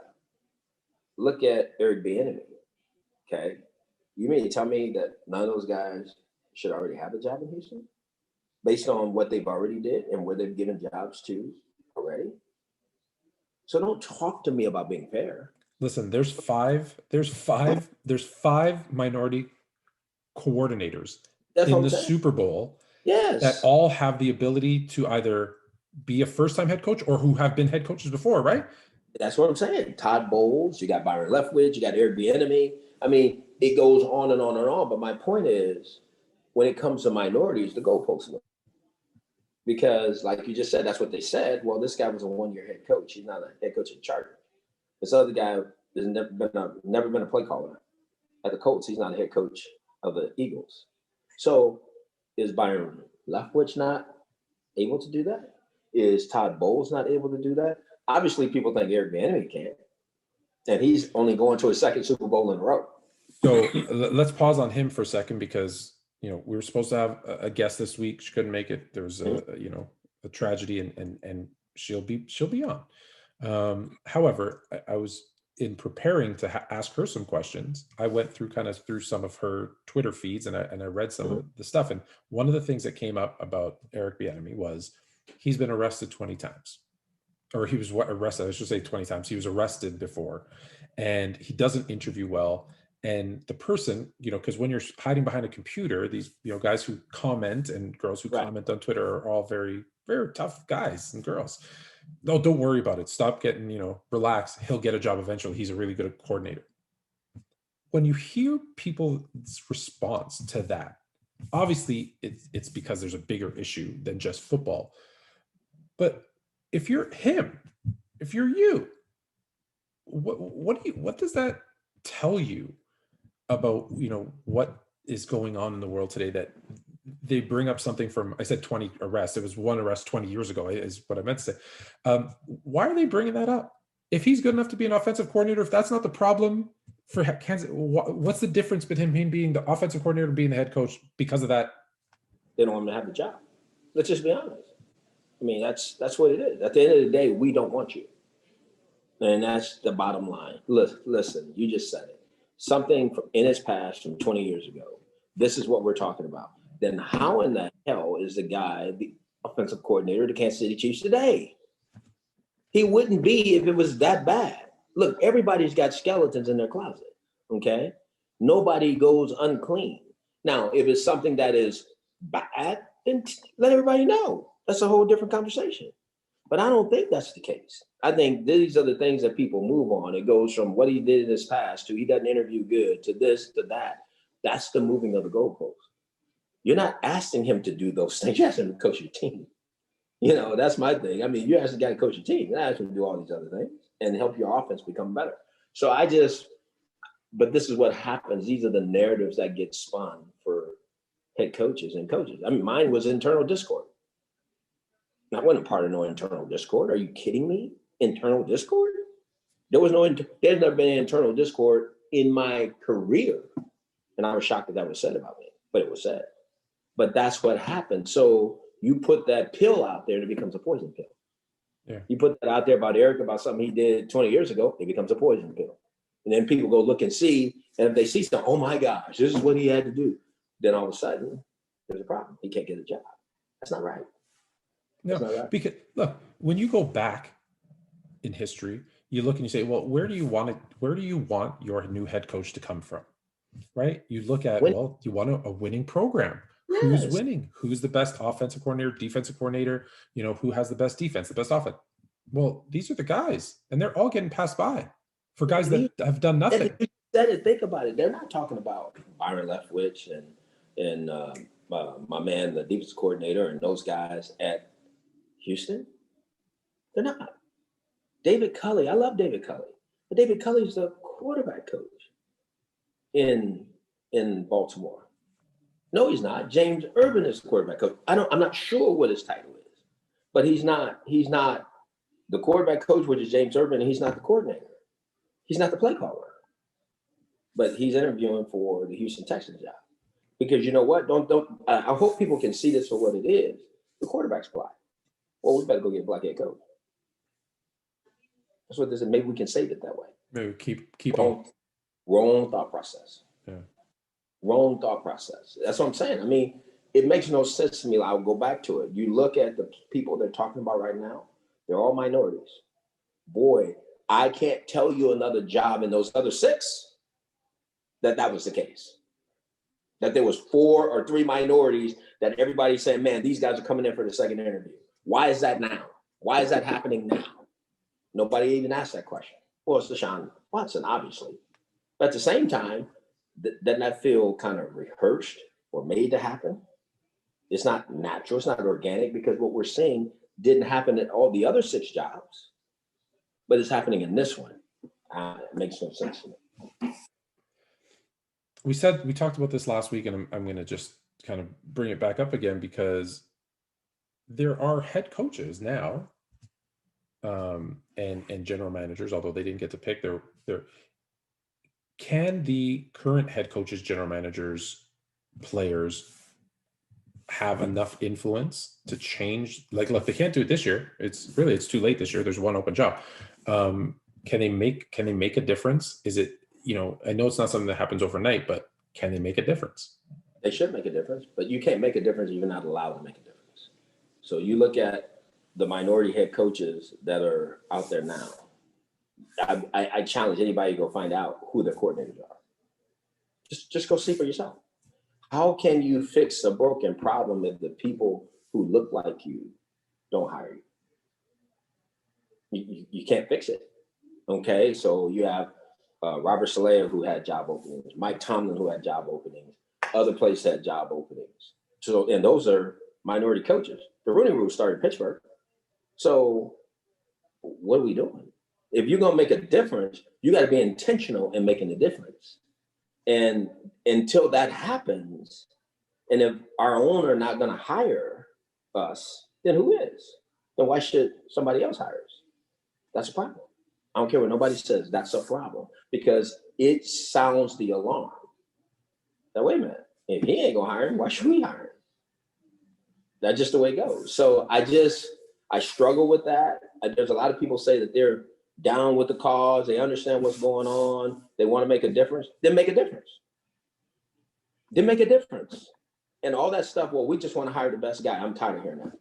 Speaker 2: Look at Eric Bieniemy, okay? You mean to tell me that none of those guys should already have a job in Houston based on what they've already did and where they've given jobs to already? So don't talk to me about being fair.
Speaker 3: Listen, there's five minority coordinators in the Super Bowl.
Speaker 2: Yes.
Speaker 3: That all have the ability to either be a first-time head coach or who have been head coaches before, right?
Speaker 2: That's what I'm saying. Todd Bowles, you got Byron Leftwich, you got Eric Bieniemy. I mean, it goes on and on and on. But my point is, when it comes to minorities, the goalposts move. Because, like you just said, that's what they said. Well, this guy was a 1-year head coach. He's not a head coach in Charter. This other guy has never been a play caller at the Colts. He's not a head coach of the Eagles. So is Byron Leftwich not able to do that? Is Todd Bowles not able to do that? Obviously, people think Eric Bieniemy can't. And he's only going to his 2nd Super Bowl in a row.
Speaker 3: So let's pause on him for a second, because we were supposed to have a guest this week. She couldn't make it. There was a tragedy, and she'll be on. However, I was in preparing to ask her some questions. I went through some of her Twitter feeds, and I read some of the stuff. And one of the things that came up about Eric Bieniemy was he's been arrested 20 times, or he was arrested. I should say 20 times. He was arrested before, and he doesn't interview well. And the person, because when you're hiding behind a computer, these, guys who comment and girls who comment on Twitter are all very, very tough guys and girls. No, don't worry about it. Stop getting, relax. He'll get a job eventually. He's a really good coordinator. When you hear people's response to that, obviously it's because there's a bigger issue than just football. But if you're him, if you're you, what does that tell you about, what is going on in the world today, that they bring up something from, I said 20 arrests. It was 1 arrest 20 years ago is what I meant to say. Why are they bringing that up? If he's good enough to be an offensive coordinator, if that's not the problem for Kansas, what's the difference between him being the offensive coordinator and being the head coach because of that?
Speaker 2: They don't want him to have the job. Let's just be honest. I mean, that's what it is. At the end of the day, we don't want you. And that's the bottom line. Listen, you just said it. Something in its past from 20 years ago. This is what we're talking about. Then how in the hell is the guy the offensive coordinator of the Kansas City Chiefs today? He wouldn't be if it was that bad. Look, everybody's got skeletons in their closet, okay? Nobody goes unclean. Now, if it's something that is bad, then let everybody know. That's a whole different conversation. But I don't think that's the case. I think these are the things that people move on. It goes from what he did in his past to he doesn't interview good to this to that. That's the moving of the goalposts. You're not asking him to do those things. You're asking him to coach your team. That's my thing. I mean, you're asking the guy to coach your team. You're not asking him to do all these other things and help your offense become better. So but this is what happens. These are the narratives that get spun for head coaches and coaches. I mean, mine was internal discord. I wasn't part of no internal discord. Are you kidding me? Internal discord? There's never been internal discord in my career. And I was shocked that was said about me, but it was said. But that's what happened. So you put that pill out there and it becomes a poison pill.
Speaker 3: Yeah.
Speaker 2: You put that out there about Eric, about something he did 20 years ago, it becomes a poison pill. And then people go look and see, and if they see something, oh my gosh, this is what he had to do. Then all of a sudden, there's a problem. He can't get a job. That's not right.
Speaker 3: No, because look, when you go back in history, you look and you say, well, where do you want your new head coach to come from? Right? You look at, well, you want a winning program. Yes. Who's winning? Who's the best offensive coordinator, defensive coordinator? Who has the best defense, the best offense? Well, these are the guys, and they're all getting passed by for guys that have done nothing.
Speaker 2: Think about it. They're not talking about Byron Leftwich and my man, the defensive coordinator, and those guys at Houston. They're not. David Culley, I love David Culley, but David Culley's the quarterback coach in Baltimore. No, he's not. James Urban is the quarterback coach. I'm not sure what his title is, but he's not the quarterback coach, which is James Urban, and he's not the coordinator. He's not the play caller. But he's interviewing for the Houston Texans job. Because you know what? I hope people can see this for what it is. The quarterback's black. Well, we better go get a black head coach. That's what this is. Maybe we can save it that way.
Speaker 3: Maybe keep on.
Speaker 2: Wrong thought process.
Speaker 3: Yeah.
Speaker 2: Wrong thought process. That's what I'm saying. I mean, it makes no sense to me. I'll go back to it. You look at the people they're talking about right now, they're all minorities. Boy, I can't tell you another job in those other 6 that was the case. That there was 4 or 3 minorities that everybody's saying, man, these guys are coming in for the second interview. Why is that now? Why is that happening now? Nobody even asked that question. Well, it's Deshaun Watson, obviously. But at the same time, doesn't that feel kind of rehearsed or made to happen? It's not natural. It's not organic, because what we're seeing didn't happen at all the other 6 jobs, but it's happening in this one. It makes no sense to me.
Speaker 3: We talked about this last week, and I'm going to just kind of bring it back up again, because there are head coaches now and general managers, although they didn't get to pick their can the current head coaches, general managers, players have enough influence to change? Like, look, they can't do it this year. It's too late this year. There's one open job. Can they make a difference? Is it, I know it's not something that happens overnight, but can they make a difference?
Speaker 2: They should make a difference, but you can't make a difference if you're not allowed to make a difference. So you look at the minority head coaches that are out there now. I challenge anybody to go find out who their coordinators are. Just go see for yourself. How can you fix a broken problem if the people who look like you don't hire you? You can't fix it. Okay, so you have Robert Saleh, who had job openings, Mike Tomlin, who had job openings, other places had job openings. So, and those are minority coaches. The Rooney Rule started in Pittsburgh. So what are we doing? If you're going to make a difference, you got to be intentional in making a difference. And until that happens, and if our owner not going to hire us, then who is? Then why should somebody else hire us? That's a problem. I don't care what nobody says. That's a problem, because it sounds the alarm. Now, wait a minute. If he ain't going to hire him, why should we hire him? That's just the way it goes. So I struggle with that. There's a lot of people say that they're down with the cause. They understand what's going on. They want to make a difference. Then make a difference. And all that stuff, well, we just want to hire the best guy. I'm tired of hearing that.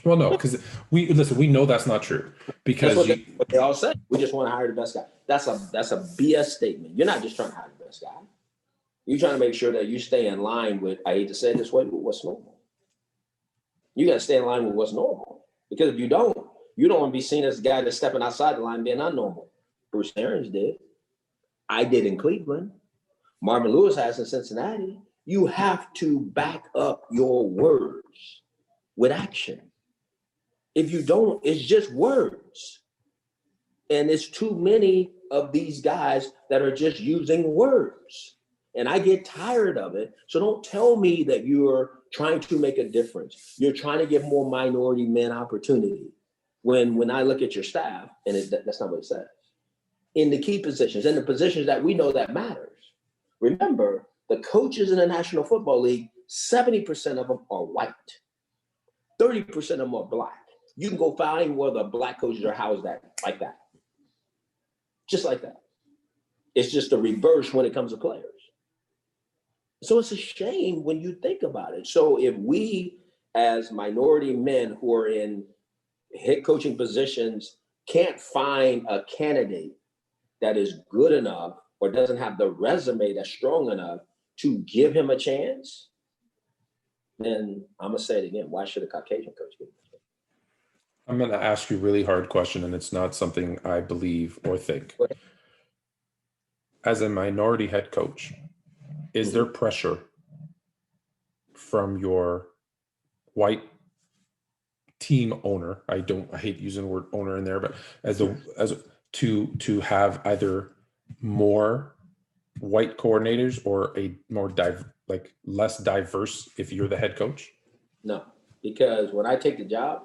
Speaker 3: Well, no, because we know that's not true. Because
Speaker 2: that's what they all say. We just want to hire the best guy. That's a BS statement. You're not just trying to hire the best guy. You're trying to make sure that you stay in line with, I hate to say it this way, but what's normal. You got to stay in line with what's normal. Because if you don't want to be seen as the guy that's stepping outside the line being unnormal. Bruce Arians did. I did in Cleveland. Marvin Lewis has in Cincinnati. You have to back up your words with action. If you don't, it's just words. And it's too many of these guys that are just using words. And I get tired of it. So don't tell me that you're trying to make a difference. You're trying to give more minority men opportunity. When I look at your staff, and that's not what it says. In the key positions, in the positions that we know that matters. Remember, the coaches in the National Football League, 70% of them are white. 30% of them are black. You can go find where the black coaches are housed at, like that. Just like that. It's just a reverse when it comes to players. So it's a shame when you think about it. So if we, as minority men who are in head coaching positions, can't find a candidate that is good enough or doesn't have the resume that's strong enough to give him a chance, then I'm going to say it again. Why should a Caucasian coach get a chance?
Speaker 3: I'm going to ask you a really hard question, and it's not something I believe or think. As a minority head coach, is there pressure from your white team owner? I hate using the word owner in there, but to have either more white coordinators or a more less diverse if you're the head coach?
Speaker 2: No, because when I take the job,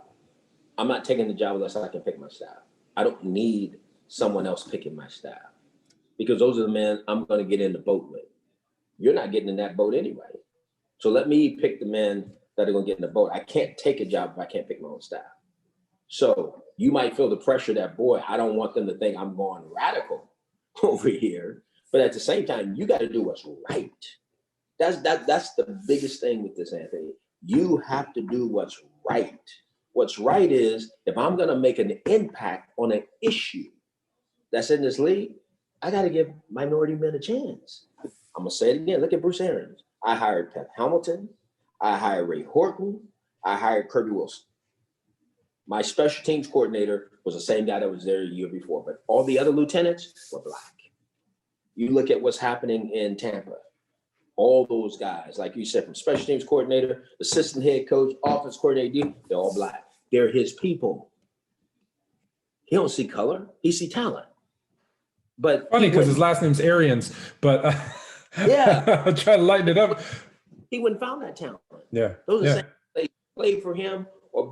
Speaker 2: I'm not taking the job unless I can pick my staff. I don't need someone else picking my staff, because those are the men I'm going to get in the boat with. You're not getting in that boat anyway. So let me pick the men that are going to get in the boat. I can't take a job if I can't pick my own staff. So you might feel the pressure that, boy, I don't want them to think I'm going radical over here. But at the same time, you got to do what's right. That's the biggest thing with this, Anthony. You have to do what's right. What's right is, if I'm going to make an impact on an issue that's in this league, I got to give minority men a chance. I'm going to say it again. Look at Bruce Arians. I hired Pep Hamilton. I hired Ray Horton. I hired Kirby Wilson. My special teams coordinator was the same guy that was there a year before, but all the other lieutenants were black. You look at what's happening in Tampa. All those guys, like you said, from special teams coordinator, assistant head coach, offense coordinator, they're all black. They're his people. He don't see color. He see talent. But
Speaker 3: funny because his last name's Arians, but
Speaker 2: yeah,
Speaker 3: I'll try to lighten it up.
Speaker 2: He wouldn't found that talent.
Speaker 3: Yeah,
Speaker 2: those are the same they played for him. Or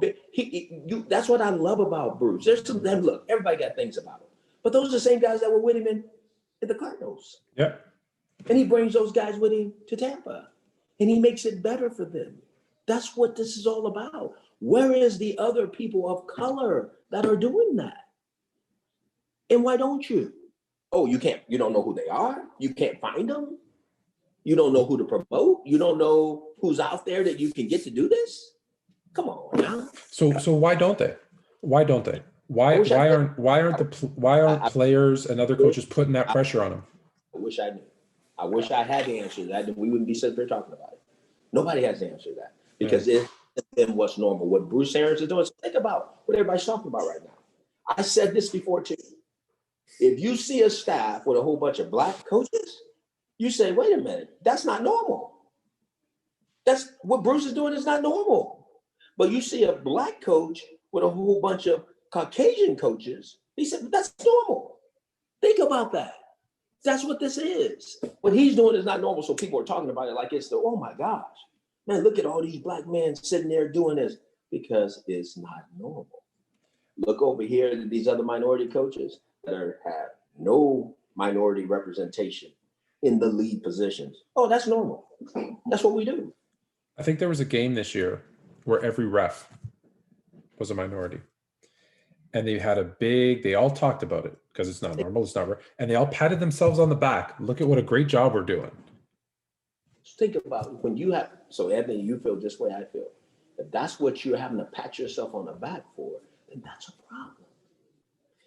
Speaker 2: that's what I love about Bruce. There's some, look, everybody got things about him, but those are the same guys that were with him in the Cardinals.
Speaker 3: Yeah.
Speaker 2: And he brings those guys with him to Tampa, and he makes it better for them. That's what this is all about. Where is the other people of color that are doing that? And why don't you? Oh, you don't know who they are? You can't find them? You don't know who to promote? You don't know who's out there that you can get to do this? Come on now.
Speaker 3: So why don't they? Why don't they? Why aren't players and other coaches putting that pressure on them?
Speaker 2: I wish I knew. I wish I had the answer to that. We wouldn't be sitting here talking about it. Nobody has the answer to that, because it's then what's normal. What Bruce Arians is doing. Think about what everybody's talking about right now. I said this before too. If you see a staff with a whole bunch of black coaches, you say, wait a minute, that's not normal. That's what Bruce is doing is not normal. But you see a black coach with a whole bunch of Caucasian coaches, he said, that's normal. Think about that. That's what this is. What he's doing is not normal. So people are talking about it like it's oh my gosh, man, look at all these black men sitting there doing this, because it's not normal. Look over here at these other minority coaches that have no minority representation in the lead positions. Oh, that's normal. That's what we do.
Speaker 3: I think there was a game this year where every ref was a minority. And they all talked about it because it's not normal, it's not right. And they all patted themselves on the back. Look at what a great job we're doing.
Speaker 2: Think about when you have, so Anthony, you feel just the way I feel. If that's what you're having to pat yourself on the back for, then that's a problem.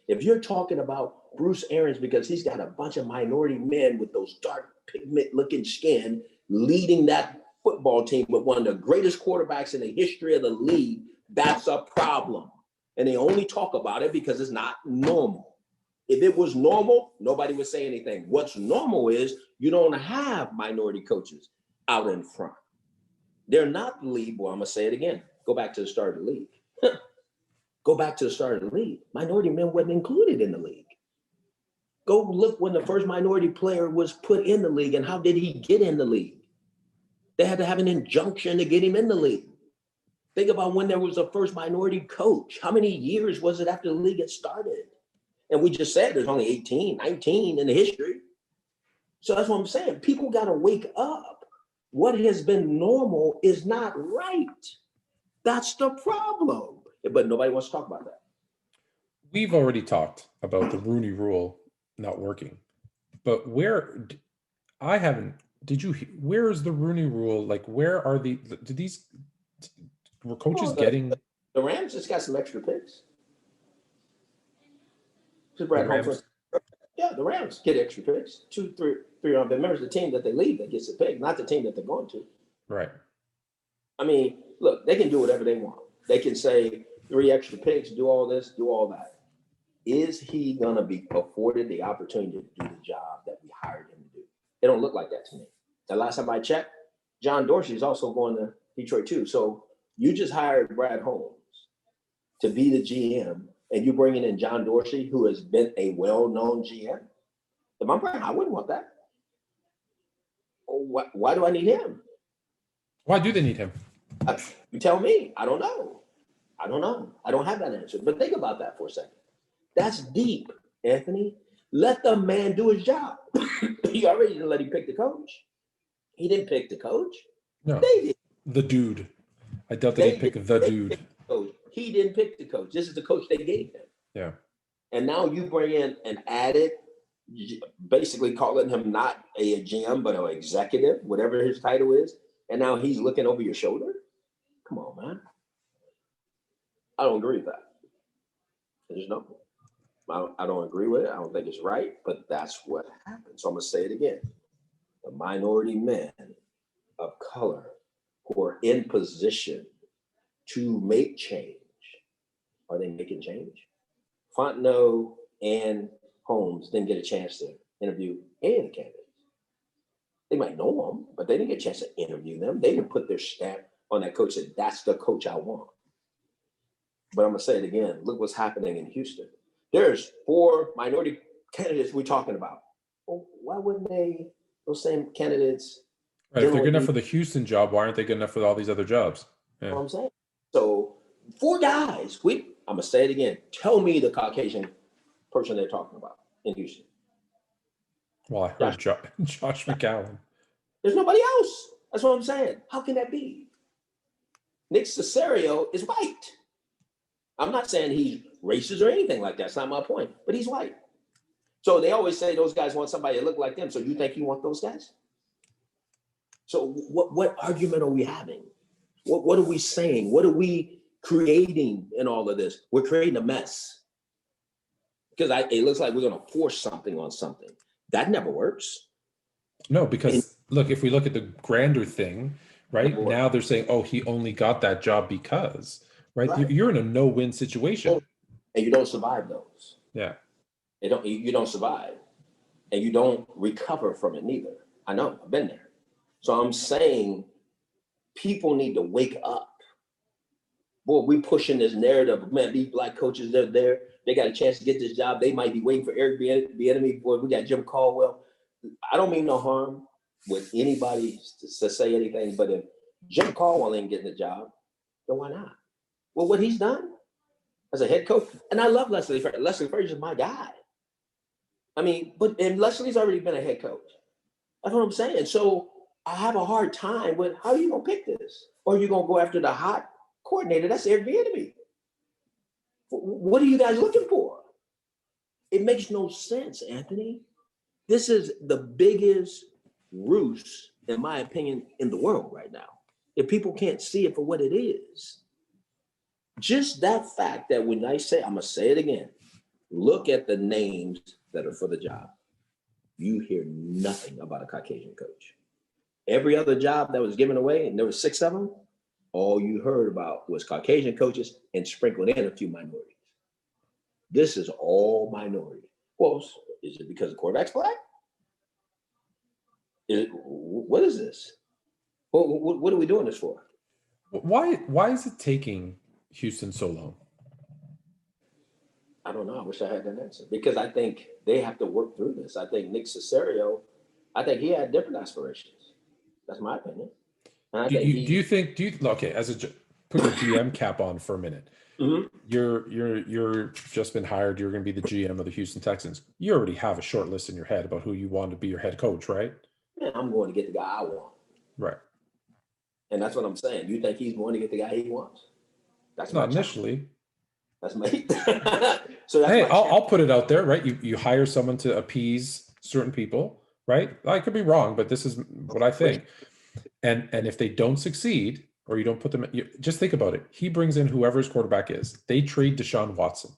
Speaker 2: If you're talking about Bruce Arians because he's got a bunch of minority men with those dark pigment looking skin leading that football team with one of the greatest quarterbacks in the history of the league, that's a problem. And they only talk about it because it's not normal. If it was normal, nobody would say anything. What's normal is you don't have minority coaches. out in front. They're not the league. Well, I'm going to say it again. Go back to the start of the league. Go back to the start of the league. Minority men wasn't included in the league. Go look when the first minority player was put in the league and how did he get in the league? They had to have an injunction to get him in the league. Think about when there was a first minority coach. How many years was it after the league had started? And we just said there's only 18, 19 in the history. So that's what I'm saying. People got to wake up. What has been normal is not right. That's the problem. But nobody wants to talk about that.
Speaker 3: We've already talked about the Rooney Rule not working, but where is the Rooney Rule? Like, where are were coaches getting?
Speaker 2: The Rams just got some extra picks.
Speaker 3: The Rams?
Speaker 2: Yeah, the Rams get extra picks. 2, 3 on. But remember, the team that they leave that gets a pick, not the team that they're going to.
Speaker 3: Right.
Speaker 2: I mean, look, they can do whatever they want. They can say 3 extra picks, do all this, do all that. Is he going to be afforded the opportunity to do the job that we hired him to do? It don't look like that to me. The last time I checked, John Dorsey is also going to Detroit too. So you just hired Brad Holmes to be the GM, and you're bringing in John Dorsey, who has been a well-known GM. If I'm Brad, I wouldn't want that. Why do I need him?
Speaker 3: Why do they need him?
Speaker 2: You tell me. I don't know. I don't have that answer. But think about that for a second. That's deep, Anthony. Let the man do his job. You already didn't let him pick the coach. He didn't pick the coach.
Speaker 3: No,
Speaker 2: they did.
Speaker 3: The dude. I doubt that he'd pick the dude.
Speaker 2: He didn't pick the coach. This is the coach they gave him.
Speaker 3: Yeah.
Speaker 2: And now you bring in an added, basically calling him not a GM, but an executive, whatever his title is. And now he's looking over your shoulder. Come on, man. I don't agree with that. There's no. I don't agree with it. I don't think it's right, but that's what happened. So I'm going to say it again. The minority men of color who are in position to make change, are they making change? Fontenot and Holmes didn't get a chance to interview any of the candidates. They might know them, but they didn't get a chance to interview them. They didn't put their stamp on that coach and say, that's the coach I want. But I'm going to say it again. Look what's happening in Houston. There's 4 minority candidates we're talking about. Well, why wouldn't those same candidates?
Speaker 3: Right. If they're good enough for the Houston job, why aren't they good enough for all these other jobs? Yeah.
Speaker 2: You know what I'm saying? So 4 guys. I'm going to say it again. Tell me the Caucasian person they're talking about in Houston.
Speaker 3: Well, I heard Josh McCown.
Speaker 2: There's nobody else. That's what I'm saying. How can that be? Nick Cesario is white. I'm not saying he's racist or anything like that. That's not my point. But he's white. So they always say those guys want somebody to look like them. So you think you want those guys? So what argument are we having? What are we saying? What are we creating in all of this? We're creating a mess. Because it looks like we're going to force something on something. That never works.
Speaker 3: No, because look, if we look at the grander thing, right? Now they're saying, oh, he only got that job because, right? You're in a no-win situation.
Speaker 2: And you don't survive those.
Speaker 3: Yeah.
Speaker 2: You don't survive. And you don't recover from it neither. I know, I've been there. So I'm saying people need to wake up. Boy, we pushing this narrative. Man, these Black coaches, they're there. They got a chance to get this job. They might be waiting for Eric Bieniemy. Boy, we got Jim Caldwell. I don't mean no harm with anybody to say anything, but if Jim Caldwell ain't getting the job, then why not? Well, what he's done as a head coach, and I love Leslie Frazier. Leslie Frazier is my guy. I mean, and Leslie's already been a head coach. That's what I'm saying. So I have a hard time with how are you gonna pick this? Or are you gonna go after the hot coordinator? That's Eric Bieniemy. What are you guys looking for? It makes no sense, Anthony. This is the biggest ruse, in my opinion, in the world right now. If people can't see it for what it is. Just that fact that when I say, I'm going to say it again, look at the names that are for the job. You hear nothing about a Caucasian coach. Every other job that was given away, and there were 6 of them, all you heard about was Caucasian coaches and sprinkled in a few minorities. This is all minority. Well, is it because the quarterback's black? What is this? What are we doing this for?
Speaker 3: Why is it taking Houston so long?
Speaker 2: I don't know. I wish I had that answer, because I think they have to work through this. I think Nick Caserio, I think he had different aspirations. That's my opinion. And I think
Speaker 3: okay, put your GM cap on for a minute.
Speaker 2: Mm-hmm.
Speaker 3: You're just been hired. You're going to be the GM of the Houston Texans. You already have a short list in your head about who you want to be your head coach, right?
Speaker 2: Man, I'm going to get the guy I want.
Speaker 3: Right.
Speaker 2: And that's what I'm saying. You think he's going to get the guy he wants? That's
Speaker 3: not initially.
Speaker 2: That's my. So that's
Speaker 3: hey, I'll put it out there, right? You hire someone to appease certain people, right? I could be wrong, but this is what I think. And if they don't succeed, or you don't put them, just think about it. He brings in whoever his quarterback is. They trade Deshaun Watson.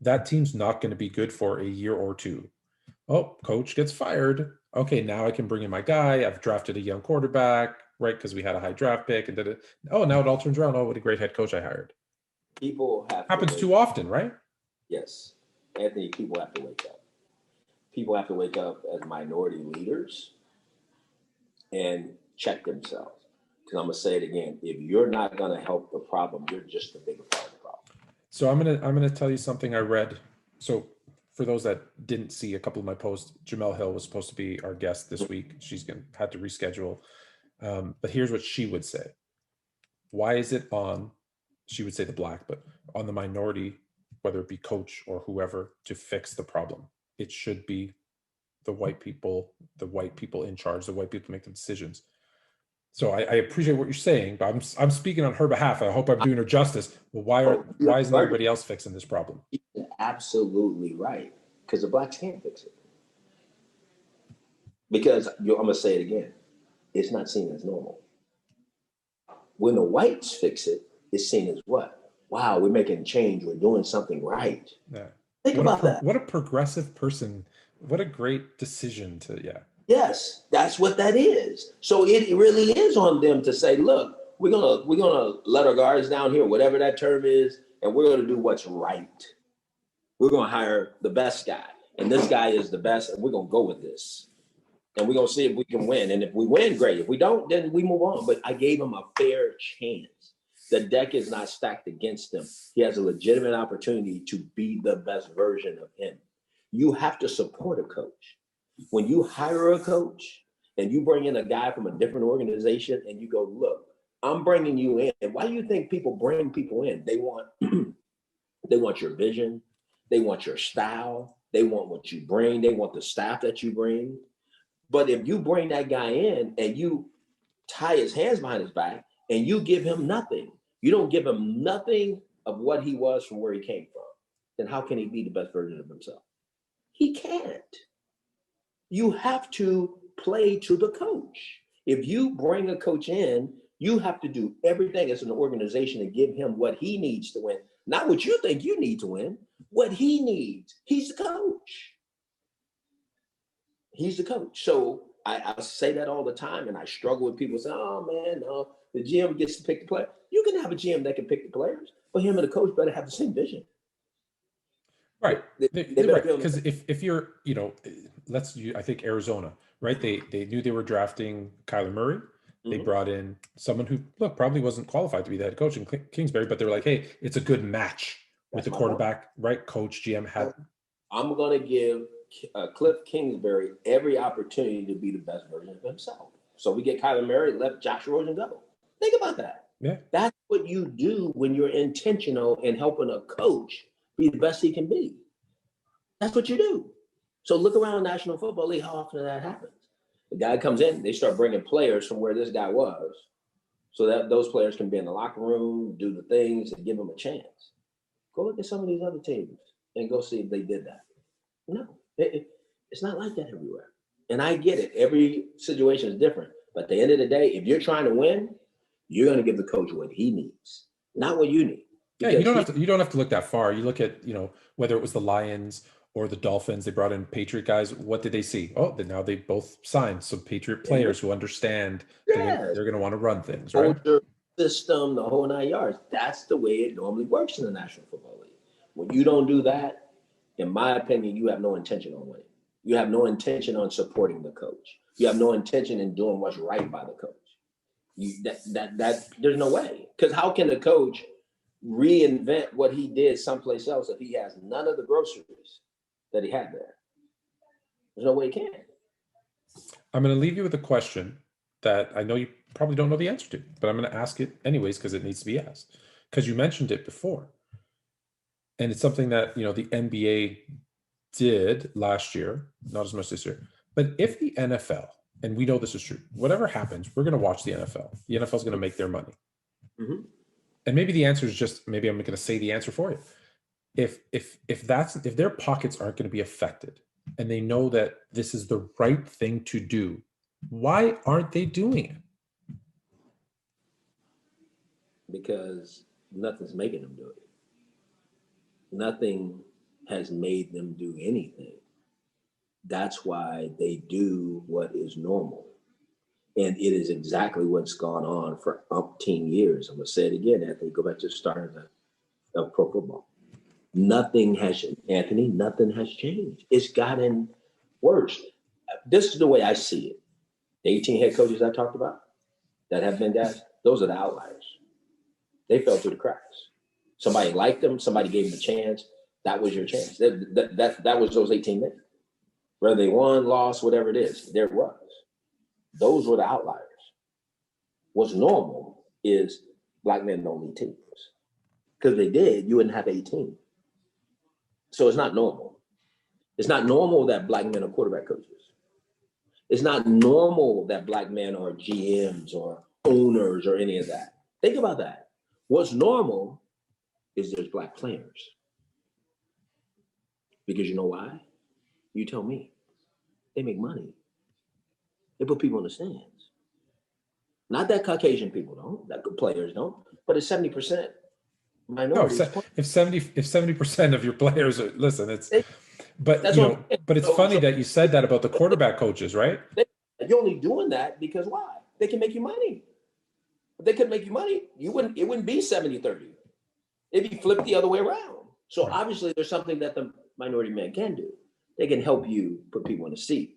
Speaker 3: That team's not going to be good for a year or two. Oh, coach gets fired. Okay, now I can bring in my guy. I've drafted a young quarterback, right? Because we had a high draft pick, and did it. Oh, now it all turns around. Oh, what a great head coach I hired.
Speaker 2: People have
Speaker 3: happens too often, right?
Speaker 2: Yes, Anthony. People have to wake up. People have to wake up as minority leaders and check themselves. Because I'm gonna say it again: if you're not gonna help the problem, you're just a bigger part of the problem.
Speaker 3: So I'm gonna tell you something I read. So for those that didn't see a couple of my posts, Jamel Hill was supposed to be our guest this week. She's had to reschedule. But here's what she would say. Why is it on, she would say the black, but on the minority, whether it be coach or whoever, to fix the problem? It should be the white people in charge, the white people make the decisions. So I appreciate what you're saying, but I'm speaking on her behalf. I hope I'm doing her justice. Well, why isn't everybody else fixing this problem?
Speaker 2: You're absolutely right, because the blacks can't fix it. Because I'm gonna say it again, it's not seen as normal. When the whites fix it, it's seen as what? Wow, we're making change. We're doing something right.
Speaker 3: Yeah.
Speaker 2: Think about that.
Speaker 3: What a progressive person. What a great decision to, yeah.
Speaker 2: Yes, that's what that is. So it really is on them to say, look, we're gonna let our guards down here, whatever that term is, and we're gonna do what's right. We're gonna hire the best guy, and this guy is the best, and we're gonna go with this. And we're gonna see if we can win. And if we win, great. If we don't, then we move on. But I gave him a fair chance. The deck is not stacked against him. He has a legitimate opportunity to be the best version of him. You have to support a coach. When you hire a coach and you bring in a guy from a different organization and you go, look, I'm bringing you in. And why do you think people bring people in? They want your vision. They want your style. They want what you bring. They want the staff that you bring. But if you bring that guy in and you tie his hands behind his back and you give him nothing, you don't give him nothing of what he was from where he came from, then how can he be the best version of himself? He can't. You have to play to the coach. If you bring a coach in, you have to do everything as an organization to give him what he needs to win. Not what you think you need to win, what he needs. He's the coach. He's the coach. So I say that all the time, and I struggle with people saying, oh, man, no, the GM gets to pick the player. You can have a GM that can pick the players, but him and the coach better have the same vision.
Speaker 3: Right. They're right. Because if you're, I think Arizona, right? They knew they were drafting Kyler Murray. They brought in someone who, probably wasn't qualified to be the head coach in Kingsbury, but they were like, hey, it's a good match with the quarterback, right? Coach, GM had.
Speaker 2: I'm going to give Cliff Kingsbury every opportunity to be the best version of himself. So we get Kyler Murray, let Josh Rosen go. Think about that.
Speaker 3: Yeah.
Speaker 2: That's what you do when you're intentional in helping a coach be the best he can be. That's what you do. So look around the National Football League, how often that happens. The guy comes in, they start bringing players from where this guy was so that those players can be in the locker room, do the things, and give them a chance. Go look at some of these other teams and go see if they did that. No, it's not like that everywhere. And I get it. Every situation is different. But at the end of the day, if you're trying to win, you're going to give the coach what he needs, not what you need.
Speaker 3: Yeah, you don't have to look that far. You look at, whether it was the Lions or the Dolphins, they brought in Patriot guys. What did they see? Oh, now they both signed some Patriot players who understand they're going to want to run things, right?
Speaker 2: Culture, system, the whole 9 yards. That's the way it normally works in the National Football League. When you don't do that, in my opinion, you have no intention on winning. You have no intention on supporting the coach. You have no intention in doing what's right by the coach. That there's no way. Because how can a coach reinvent what he did someplace else if he has none of the groceries that he had there? There's no way he can.
Speaker 3: I'm going to leave you with a question that I know you probably don't know the answer to, but I'm going to ask it anyways because it needs to be asked. Because you mentioned it before. And it's something that, the NBA did last year, not as much this year. But if the NFL, and we know this is true, whatever happens, we're going to watch the NFL. The NFL is going to make their money.
Speaker 2: Mm-hmm.
Speaker 3: And maybe the answer is just, maybe I'm going to say the answer for you. If their pockets aren't going to be affected and they know that this is the right thing to do, why aren't they doing it?
Speaker 2: Because nothing's making them do it. Nothing has made them do anything. That's why they do what is normal. And it is exactly what's gone on for umpteen years. I'm going to say it again, Anthony, go back to the start of pro football. Nothing has changed. It's gotten worse. This is the way I see it. The 18 head coaches I talked about that have been guys, those are the outliers. They fell through the cracks. Somebody liked them. Somebody gave them a chance. That was your chance. That was those 18 men. Whether they won, lost, whatever it is, there it was. Those were the outliers. What's normal is black men don't lead teams. Because if they did, you wouldn't have 18. So it's not normal. It's not normal that black men are quarterback coaches. It's not normal that black men are GMs or owners or any of that. Think about that. What's normal is there's black players. Because you know why? You tell me. They make money. They put people in the stands. Not that Caucasian people don't, that good players don't, but it's 70% minorities.
Speaker 3: No, if 70% of your players are, listen, it's, but it's funny that you said that about the quarterback coaches, right?
Speaker 2: You're only doing that because why? They can make you money. If they could make you money, it wouldn't be 70-30. It'd be flipped the other way around. So obviously there's something that the minority men can do. They can help you put people in a seat.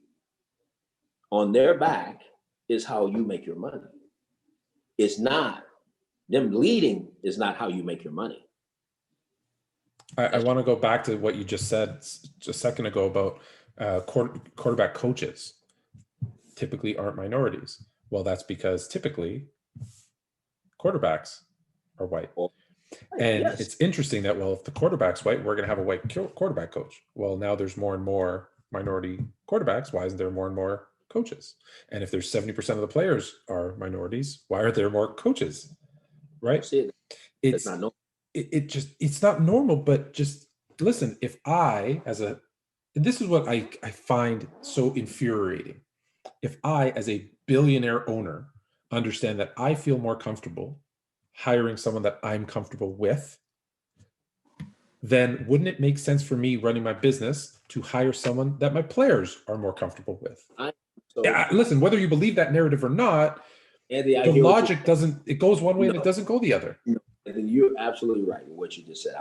Speaker 2: On their back is how you make your money. It's not, them leading is not how you make your money.
Speaker 3: I want to go back to what you just said just a second ago about quarterback coaches typically aren't minorities. Well, that's because typically quarterbacks are white. And it's interesting that, well, if the quarterback's white, we're going to have a white quarterback coach. Well, now there's more and more minority quarterbacks. Why isn't there more and more coaches? And if there's 70% of the players are minorities, why are there more coaches? Right? It's not normal. It's not normal, but just listen, if I and this is what I find so infuriating. If I, as a billionaire owner, understand that I feel more comfortable hiring someone that I'm comfortable with, then wouldn't it make sense for me running my business to hire someone that my players are more comfortable with? Listen, whether you believe that narrative or not,
Speaker 2: Andy,
Speaker 3: the logic doesn't, it goes one way and it doesn't go the other.
Speaker 2: And you're absolutely right in what you just said.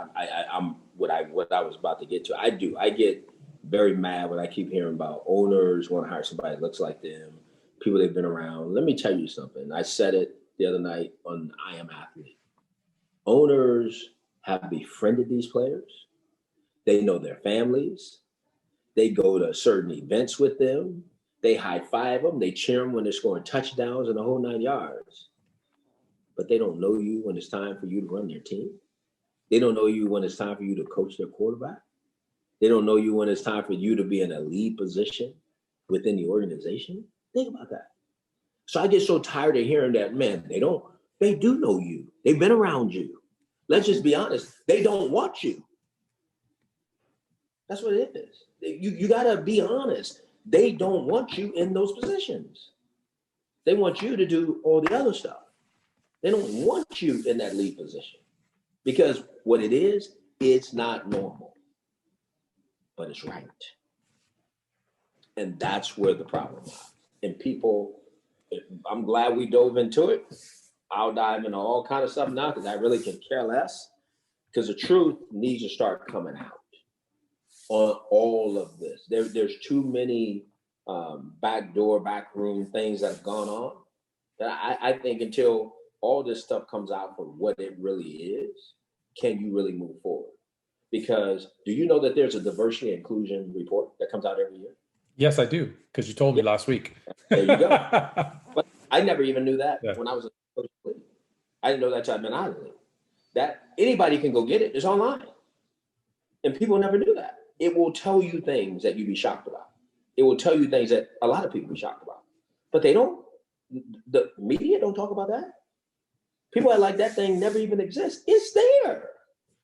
Speaker 2: I'm what I was about to get to. I get very mad when I keep hearing about owners want to hire somebody that looks like them, people they've been around. Let me tell you something. I said it the other night on I Am Athlete. Owners have befriended these players. They know their families. They go to certain events with them. They high five them. They cheer them when they're scoring touchdowns and the whole 9 yards. But they don't know you when it's time for you to run their team. They don't know you when it's time for you to coach their quarterback. They don't know you when it's time for you to be in a lead position within the organization. Think about that. So I get so tired of hearing that, man, they do know you. They've been around you. Let's just be honest. They don't want you. That's what it is. You got to be honest. They don't want you in those positions. They want you to do all the other stuff. They don't want you in that lead position because what it is, it's not normal, but it's right. And that's where the problem lies. And people, I'm glad we dove into it. I'll dive into all kind of stuff now because I really can care less because the truth needs to start coming out on all of this. There's too many backroom things that have gone on. I think until all this stuff comes out for what it really is, can you really move forward? Because do you know that there's a diversity and inclusion report that comes out every year?
Speaker 3: Yes, I do, because you told me last week.
Speaker 2: There you go. But I never even knew that
Speaker 3: Yeah.
Speaker 2: when I was a coach. I didn't know that till I've been out of the league. That anybody can go get it. It's online. And people never knew that. It will tell you things that you'd be shocked about. It will tell you things that a lot of people be shocked about. But they don't, the media don't talk about that. People act like that thing never even exists. It's there.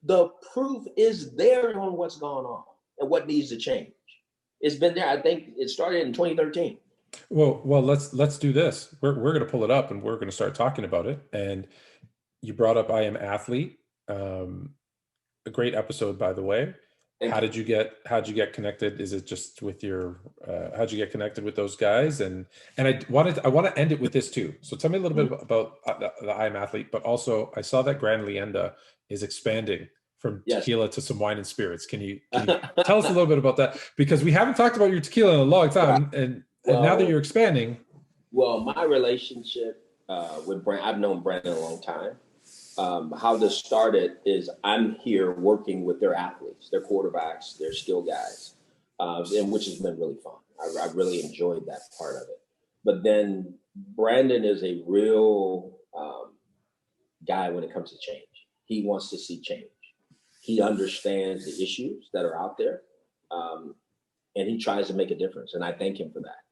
Speaker 2: The proof is there on what's going on and what needs to change. It's been there. I think it started in 2013.
Speaker 3: Well, let's do this. We're going to pull it up and we're going to start talking about it. And you brought up I Am Athlete. A great episode, by the way. How'd you get connected? Is it just with your how'd you get connected with those guys? And I want to end it with this too. So tell me a little bit about the I Am Athlete, but also I saw that Grand Leyenda is expanding from tequila to some wine and spirits. Can you tell us a little bit about that? Because we haven't talked about your tequila in a long time, and now that you're expanding.
Speaker 2: Well, my relationship with Brandon, I've known Brandon a long time. How this started is I'm here working with their athletes, their quarterbacks, their skill guys, and which has been really fun. I really enjoyed that part of it. But then Brandon is a real guy when it comes to change. He wants to see change. He understands the issues that are out there, and he tries to make a difference. And I thank him for that.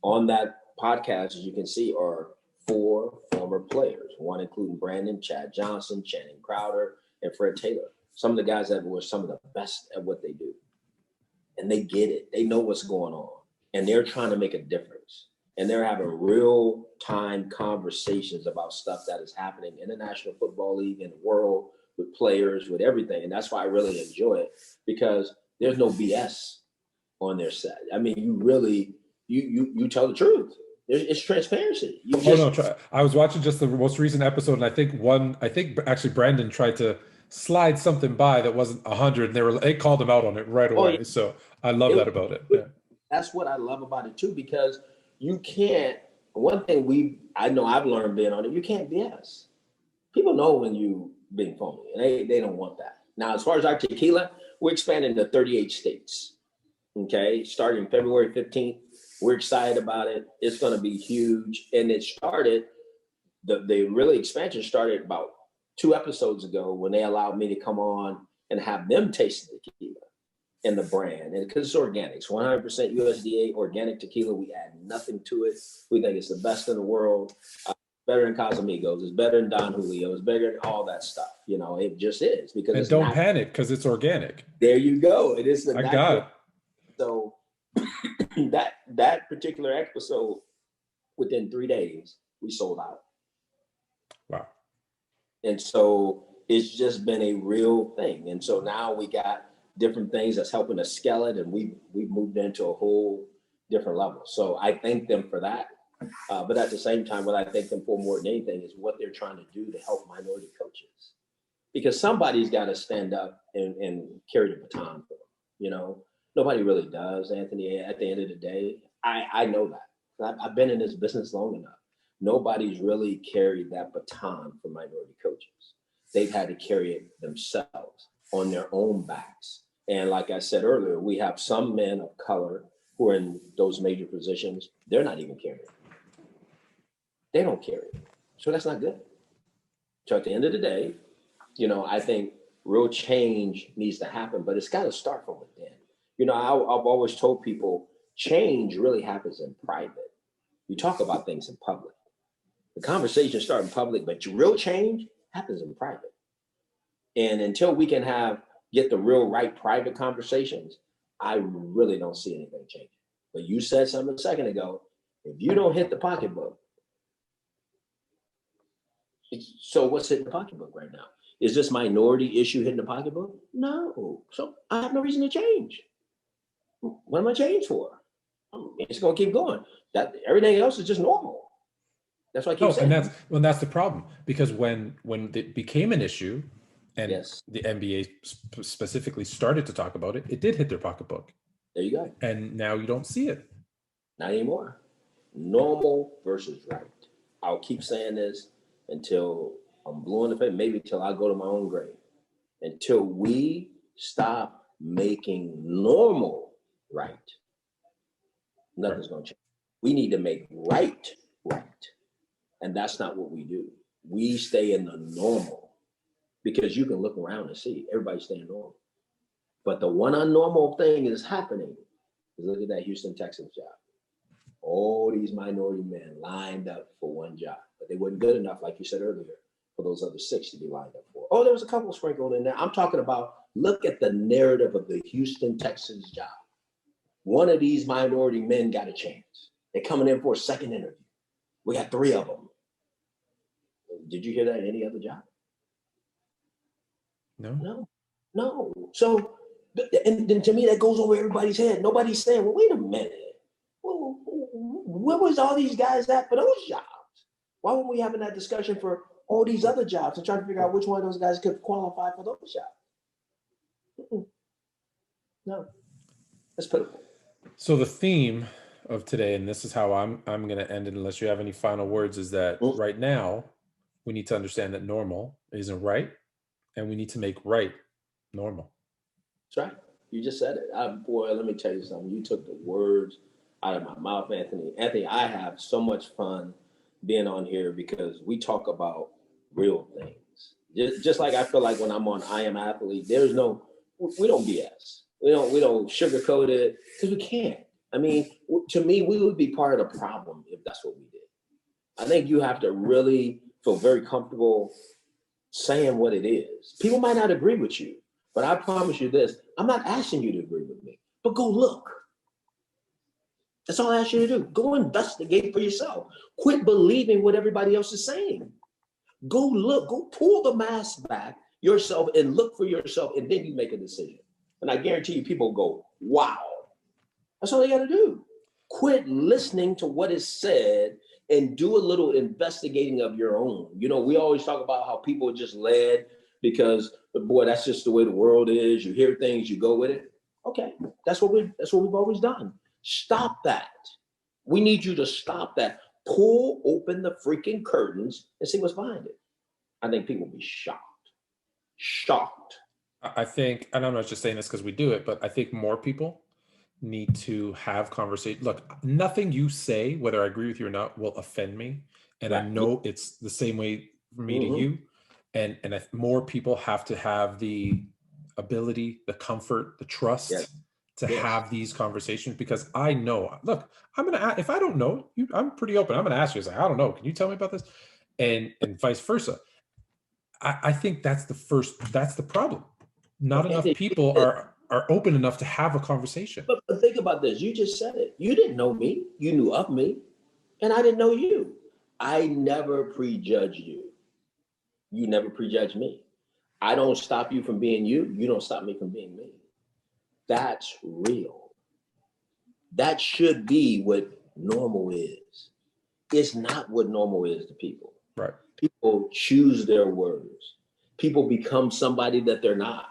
Speaker 2: On that podcast, as you can see, are 4 former players, one including Brandon, Chad Johnson, Channing Crowder, and Fred Taylor. Some of the guys that were some of the best at what they do. And they get it. They know what's going on. And they're trying to make a difference. And they're having real time conversations about stuff that is happening in the National Football League, in the world, with players, with everything. And that's why I really enjoy it, because there's no BS on their side. I mean, you really, you tell the truth. It's transparency.
Speaker 3: I was watching just the most recent episode, and I think actually Brandon tried to slide something by that wasn't 100, and they called him out on it right away. So I love that about it. Yeah.
Speaker 2: That's what I love about it too, because you can't. One thing I know I've learned being on it, you can't BS. People know when you being phony, and they don't want that. Now, as far as our tequila, we're expanding to 38 states. Okay, starting February 15th. We're excited about it. It's going to be huge. And it started, the really expansion started about 2 episodes ago when they allowed me to come on and have them taste the tequila and the brand. And because it's organic, it's 100% USDA organic tequila. We add nothing to it. We think it's the best in the world. Better than Casamigos. It's better than Don Julio. It's better than all that stuff. You know, it just is. Because
Speaker 3: and don't panic, because it's organic.
Speaker 2: There you go. It is. I
Speaker 3: got it.
Speaker 2: So that particular episode, within 3 days, we sold out.
Speaker 3: Wow.
Speaker 2: And so it's just been a real thing. And so now we got different things that's helping us scale it, and we've moved into a whole different level. So I thank them for that. But at the same time, what I thank them for more than anything is what they're trying to do to help minority coaches. Because somebody's got to stand up and carry the baton for them, you know. Nobody really does, Anthony. At the end of the day, I know that. I've been in this business long enough. Nobody's really carried that baton for minority coaches. They've had to carry it themselves on their own backs. And like I said earlier, we have some men of color who are in those major positions. They're not even carrying it. They don't carry it. So that's not good. So at the end of the day, you know, I think real change needs to happen, but it's got to start from within. You know, I've always told people change really happens in private. You talk about things in public. The conversation starts in public, but real change happens in private. And until we can get the real right private conversations, I really don't see anything changing. But you said something a second ago. If you don't hit the pocketbook, so what's hitting the pocketbook right now? Is this minority issue hitting the pocketbook? No. So I have no reason to change. What am I changing for? It's going to keep going. That everything else is just normal. That's why I keep saying.
Speaker 3: And that's the problem, because when it became an issue, and the NBA specifically started to talk about it, it did hit their pocketbook.
Speaker 2: There you go.
Speaker 3: And now you don't see it.
Speaker 2: Not anymore. Normal versus right. I'll keep saying this until I'm blue in the face, maybe till I go to my own grave. Until we stop making normal right, nothing's going to change. We need to make right. And that's not what we do. We stay in the normal because you can look around and see everybody's staying normal. But the one unnormal thing is happening is look at that Houston Texans job. All these minority men lined up for one job, but they weren't good enough, like you said earlier, for those other 6 to be lined up for. Oh, there was a couple sprinkled in there. I'm talking about, look at the narrative of the Houston Texans job. One of these minority men got a chance. They're coming in for a second interview. We got 3 of them. Did you hear that in any other job? No. So, and then to me, that goes over everybody's head. Nobody's saying, well, wait a minute. Well, where was all these guys at for those jobs? Why weren't we having that discussion for all these other jobs and trying to figure out which one of those guys could qualify for those jobs? No, that's pitiful.
Speaker 1: So the theme of today, and this is how I'm going to end it unless you have any final words, is that right now we need to understand that normal isn't right, and we need to make right normal.
Speaker 2: That's right. You just said it. Boy, let me tell you something. You took the words out of my mouth, Anthony. Anthony, I have so much fun being on here because we talk about real things. Just like I feel like when I'm on I Am Athlete, we don't BS. We don't sugarcoat it because we can't. I mean, to me, we would be part of the problem if that's what we did. I think you have to really feel very comfortable saying what it is. People might not agree with you, but I promise you this, I'm not asking you to agree with me, but go look. That's all I ask you to do. Go investigate for yourself. Quit believing what everybody else is saying. Go look, go pull the mask back yourself and look for yourself, and then you make a decision. And I guarantee you people go, wow. That's all you got to do. Quit listening to what is said and do a little investigating of your own. You know, we always talk about how people are just led because, boy, that's just the way the world is. You hear things, you go with it. Okay, that's what we've always done. Stop that. We need you to stop that. Pull open the freaking curtains and see what's behind it. I think people will be shocked. Shocked.
Speaker 1: I think, and I'm not just saying this because we do it, but I think more people need to have conversation. Look, nothing you say, whether I agree with you or not, will offend me. And right. I know it's the same way for me to you. And more people have to have the ability, the comfort, the trust to have these conversations, because I know, look, I'm going to, if I don't know, I'm pretty open. I'm going to ask you, I don't know. Can you tell me about this? And vice versa. I think that's the problem. Not enough people are open enough to have a conversation.
Speaker 2: But think about this. You just said it. You didn't know me. You knew of me. And I didn't know you. I never prejudge you. You never prejudge me. I don't stop you from being you. You don't stop me from being me. That's real. That should be what normal is. It's not what normal is to people.
Speaker 1: Right.
Speaker 2: People choose their words. People become somebody that they're not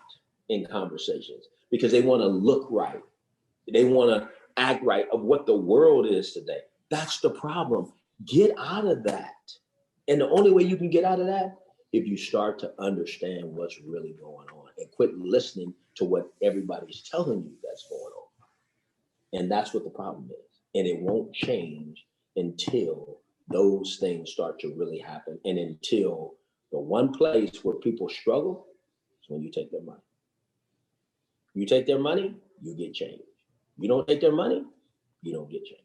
Speaker 2: in conversations because they want to look right. They want to act right of what the world is today. That's the problem. Get out of that. And the only way you can get out of that, if you start to understand what's really going on and quit listening to what everybody's telling you that's going on. And that's what the problem is. And it won't change until those things start to really happen. And until the one place where people struggle is when you take their money. You take their money, you get change. You don't take their money, you don't get change.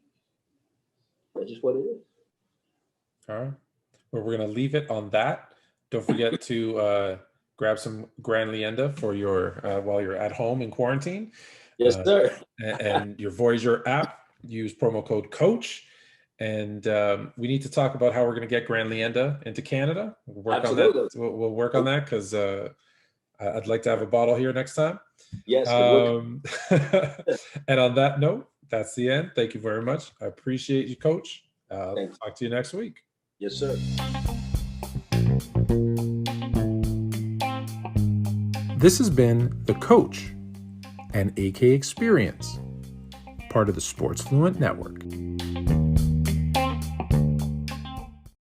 Speaker 2: That's just what it is.
Speaker 1: All right. Well, we're going to leave it on that. Don't forget to grab some Grand Leyenda for your while you're at home in quarantine.
Speaker 2: Yes, sir.
Speaker 1: And your Voyager app. Use promo code COACH. And we need to talk about how we're going to get Grand Leyenda into Canada. We'll work
Speaker 2: Absolutely.
Speaker 1: on that. We'll work on that because I'd like to have a bottle here next time.
Speaker 2: Yes.
Speaker 1: And on that note, that's the end. Thank you very much. I appreciate you, Coach. Talk to you next week.
Speaker 2: Yes, sir.
Speaker 1: This has been The Coach and AK Experience, part of the Sports Fluent Network.